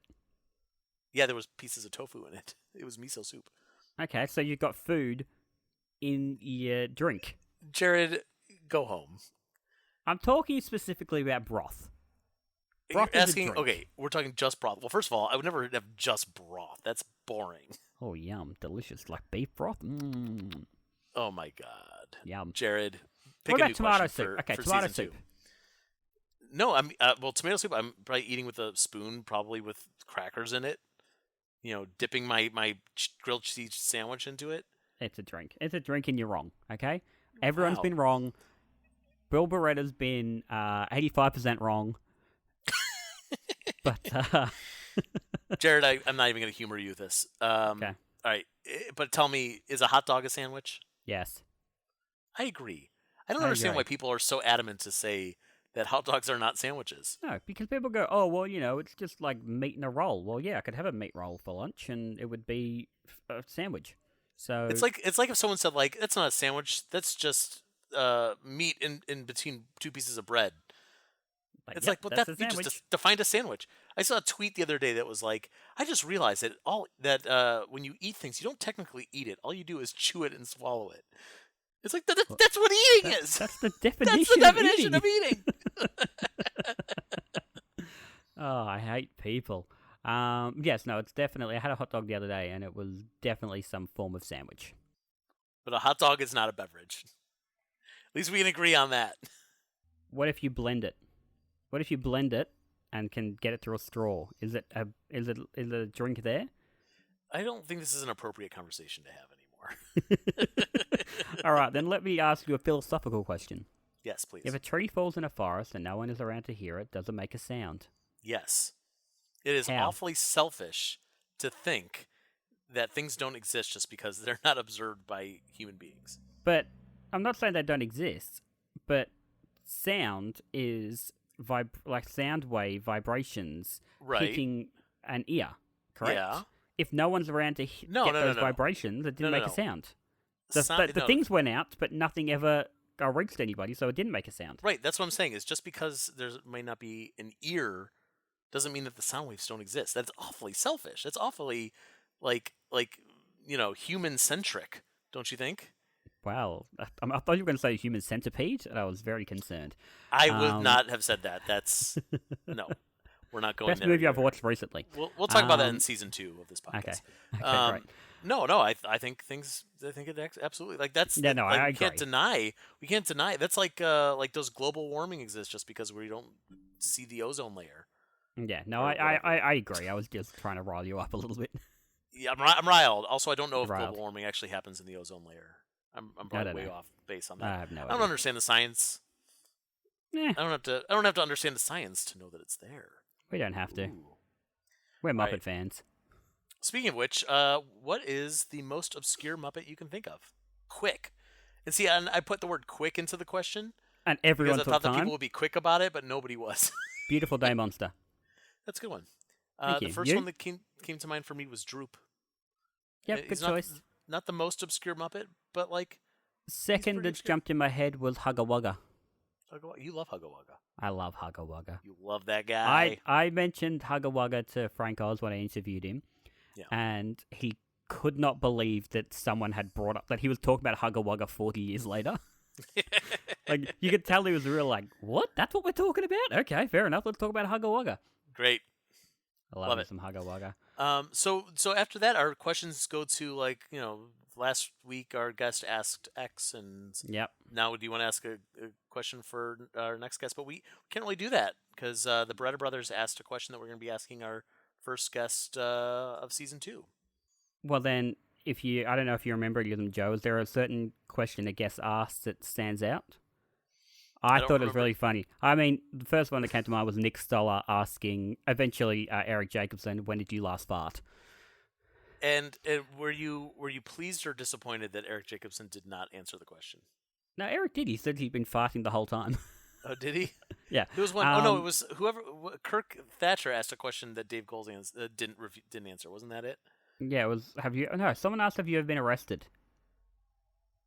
Yeah, there was pieces of tofu in it. It was miso soup. Okay, so you've got food in your drink. Jarrod, go home. I'm talking specifically about broth. You're Broth is a asking, drink. okay, we're talking just broth. Well, first of all, I would never have just broth. That's boring. Oh, yum. Delicious. Like beef broth? Mmm. Oh my god. Yum. Jarrod, pick What a about new tomato question soup? for, Okay, for tomato season 2. soup. No, well, tomato soup. I'm probably eating with a spoon, probably with crackers in it. Dipping my grilled cheese sandwich into it. It's a drink. It's a drink and you're wrong, okay? Everyone's Wow. been wrong. Bill Beretta's been 85% wrong. But, Jarrod, I'm not even going to humor you with this. okay. All right, but tell me, is a hot dog a sandwich? Yes. I agree. I don't I understand agree. why people are so adamant to say that hot dogs are not sandwiches. No, because people go, oh, well, it's just like meat in a roll. Well, yeah, I could have a meat roll for lunch and it would be a sandwich. So It's like if someone said like that's not a sandwich, that's just meat in between two pieces of bread. It's yep, like, but that's that a you sandwich. just defined a sandwich. I saw a tweet the other day that was like, I just realized that when you eat things, you don't technically eat it. All you do is chew it and swallow it. It's like that's what eating is. That's the definition. That's the definition of eating. Oh, I hate people. Yes, no, it's definitely. I had a hot dog the other day, and it was definitely some form of sandwich. But a hot dog is not a beverage. At least we can agree on that. What if you blend it? What if you blend it and can get it through a straw? Is it a drink there? I don't think this is an appropriate conversation to have anymore. All right, then let me ask you a philosophical question. Yes, please. If a tree falls in a forest and no one is around to hear it, does it make a sound? Yes. It is How? awfully selfish to think that things don't exist just because they're not observed by human beings. But I'm not saying they don't exist, but sound is like sound wave vibrations hitting an ear, correct? Yeah. If no one's around to get those vibrations, it didn't make a sound. The things went out, but nothing ever reached anybody, so it didn't make a sound. Right, that's what I'm saying. Is just because there might not be an ear doesn't mean that the sound waves don't exist. That's awfully selfish. That's awfully human centric, don't you think? Wow, I thought you were going to say human centipede, and I was very concerned. I would not have said that. That's no. We're not going Best there. movie I've watched recently. We'll talk about that in season 2 of this podcast. Okay, great. No, I think things. I think it absolutely like that's. Yeah, no, I we can't deny. We can't deny. That's like does global warming exist just because we don't see the ozone layer? Yeah, no, I agree. I was just trying to rile you up a little bit. Yeah, I'm riled. Also, I don't know if Riled. global warming actually happens in the ozone layer. I'm probably way off base on that. I have no I don't idea. understand the science. Eh, I don't have to understand the science to know that it's there. we don't have to. Ooh. We're Muppet Right. fans. Speaking of which, what is the most obscure Muppet you can think of? Quick. And see, I put the word quick into the question And everyone because I took thought that time. people would be quick about it, but nobody was. Beautiful Day Monster. That's a good one. Thank The you. first You? one that came to mind for me was Droop. Yep, good He's choice. Not the most obscure Muppet, but like Second pretty that obscure. jumped in my head was Hugga Wugga. You love Hugga Wugga. I love Hugga Wugga. You love that guy. I mentioned Hugga Wugga to Frank Oz when I interviewed him, Yeah. and he could not believe that someone had brought up that he was talking about Hugga Wugga 40 years later. Like, you could tell he was real like, what? That's what we're talking about? Okay, fair enough. Let's talk about Hugga Wugga. Great. I love Love me it. some Hugga Wugga. So after that, our questions go to last week our guest asked X, and Yep. now do you want to ask a question for our next guest? But we can't really do that because the Beretta brothers asked a question that we're going to be asking our first guest of season 2. Well, then, I don't know if you remember any of them, Joe, is there a certain question a guest asked that stands out? I don't thought it was remember. really funny. I mean, the first one that came to mind was Nick Stoller asking, eventually, Eric Jacobson, when did you last fart? And were you pleased or disappointed that Eric Jacobson did not answer the question? No, Eric did. He said he'd been farting the whole time. Oh, did he? Yeah. There was one. It was Kirk Thatcher asked a question that Dave Gold didn't answer. Wasn't that it? Yeah, it was, someone asked, have you ever been arrested?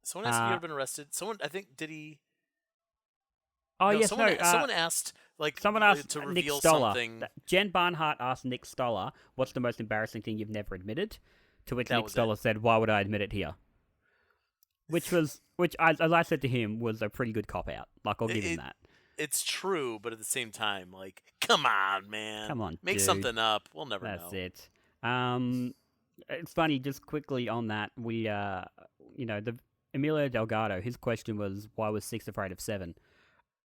Someone asked if you ever been arrested. Someone, I think, did he? Oh No, yes, no. someone asked Someone asked to Nick reveal Stoller. something. Jen Barnhart asked Nick Stoller, "What's the most embarrassing thing you've never admitted?" To which That Nick was it. Stoller said, "Why would I admit it here?" Which, as I said to him, was a pretty good cop out. Like, I'll give him It, that. it's true, but at the same time, like, come on, man. Come on, Make dude. something up. We'll never That's know. it. It's funny, just quickly on that, the Emilio Delgado, his question was, why was 6 afraid of 7?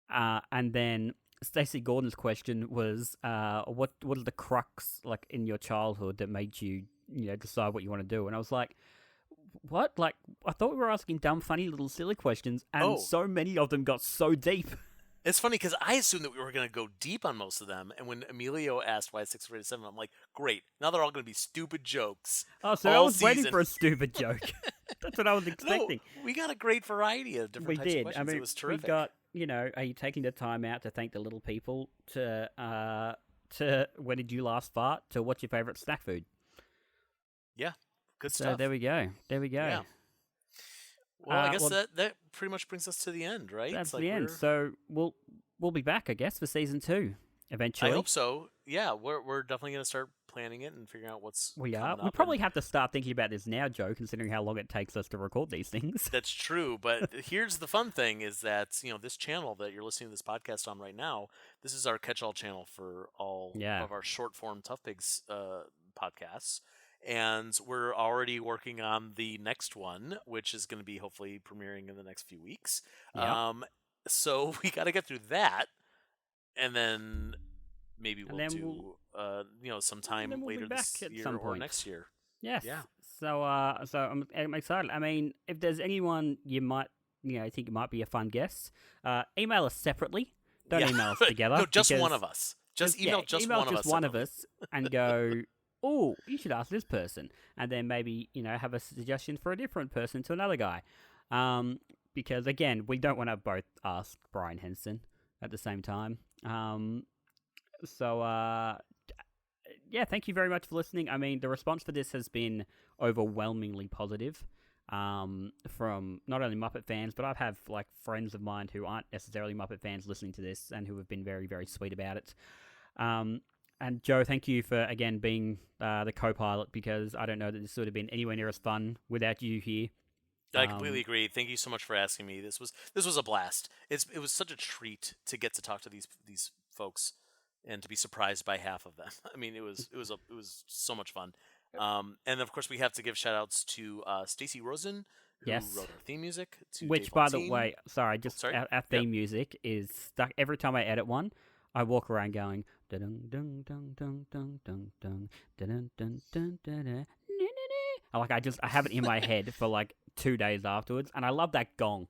And then Stacey Gordon's question was, what is the crux, like, in your childhood that made you, decide what you want to do? And I was like, what? Like, I thought we were asking dumb, funny, little, silly questions, and so many of them got so deep. It's funny because I assumed that we were going to go deep on most of them, and when Emilio asked why 6 afraid of 7, I'm like, great. Now they're all going to be stupid jokes. Oh, so I was waiting for a stupid joke. That's what I was expecting. No, we got a great variety of different types of questions. It was terrific. We got, are you taking the time out to thank the little people? To when did you last fart? To what's your favorite snack food? Yeah, good so stuff. There we go. Yeah. Well, I guess that pretty much brings us to the end, right? That's the end. So we'll be back, I guess, for season 2 eventually. I hope so. Yeah, we're definitely going to start planning it and figuring out what's we coming are. up. We probably have to start thinking about this now, Joe, considering how long it takes us to record these things. That's true, but here's the fun thing: is that this channel that you're listening to this podcast on right now, this is our catch-all channel for all of our short-form Tough Pigs podcasts. And we're already working on the next one, which is going to be hopefully premiering in the next few weeks. Yep. So we got to get through that, and then maybe we'll do sometime later this year or next year. Yes. Yeah. So I'm excited. I mean, if there's anyone you might think might be a fun guest, email us separately. Don't email us together. No, just one of us. Email one of us and go, oh, you should ask this person. And then maybe, have a suggestion for a different person to another guy. Because, again, we don't want to both ask Brian Henson at the same time. Thank you very much for listening. I mean, the response for this has been overwhelmingly positive from not only Muppet fans, but I've had, friends of mine who aren't necessarily Muppet fans listening to this and who have been very, very sweet about it. And Joe, thank you for, again, being the co-pilot, because I don't know that this would have been anywhere near as fun without you here. I completely agree. Thank you so much for asking me. This was a blast. It was such a treat to get to talk to these folks and to be surprised by half of them. I mean, it was so much fun. And of course, we have to give shout outs to Stacy Rosen, who wrote our theme music. Which, by the way, our theme music is stuck every time I edit one. I walk around going dun dun dun dun dun dun dun dun dun dun dun. I have it in my head for 2 days afterwards, and I love that gong.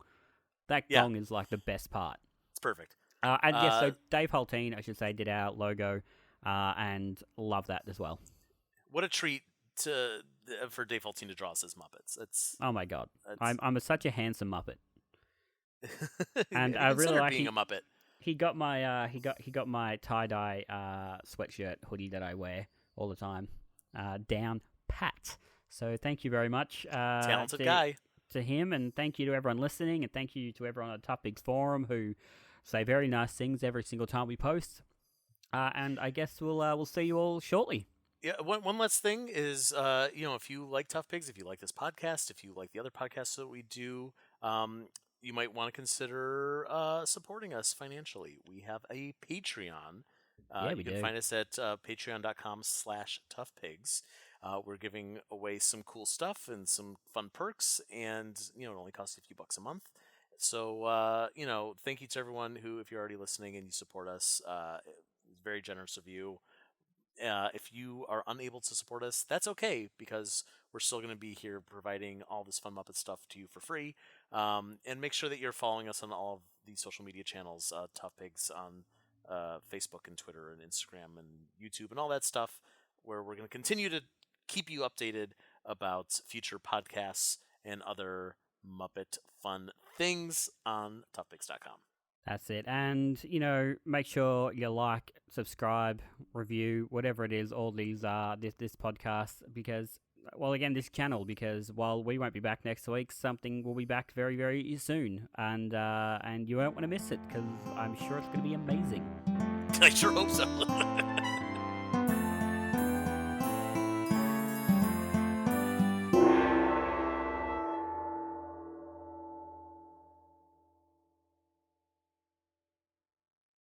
That gong is the best part. It's perfect. So Dave Holteen, I should say, did our logo, and love that as well. What a treat for Dave Holteen to draw us as Muppets. Oh my god, I'm such a handsome Muppet, and I really like being a Muppet. He got my my tie-dye sweatshirt hoodie that I wear all the time. Down pat. So thank you very much. Talented guy. To him, and thank you to everyone listening, and thank you to everyone on the Tough Pigs forum who say very nice things every single time we post. And I guess we'll see you all shortly. Yeah, one last thing is, if you like Tough Pigs, if you like this podcast, if you like the other podcasts that we do, you might want to consider supporting us financially. We have a Patreon. You can find us at patreon.com/toughpigs. We're giving away some cool stuff and some fun perks, and it only costs you a few bucks a month. So thank you to everyone who, if you're already listening and you support us, it's very generous of you. If you are unable to support us, that's okay, because we're still going to be here providing all this fun Muppet stuff to you for free. And make sure that you're following us on all of these social media channels, Tough Pigs on Facebook and Twitter and Instagram and YouTube and all that stuff, where we're going to continue to keep you updated about future podcasts and other Muppet fun things on toughpigs.com. That's it. And, make sure you like, subscribe, review, whatever it is, all these this podcast, because well, again, this channel, because while we won't be back next week, something will be back very, very soon, and you won't want to miss it because I'm sure it's going to be amazing. I sure hope so.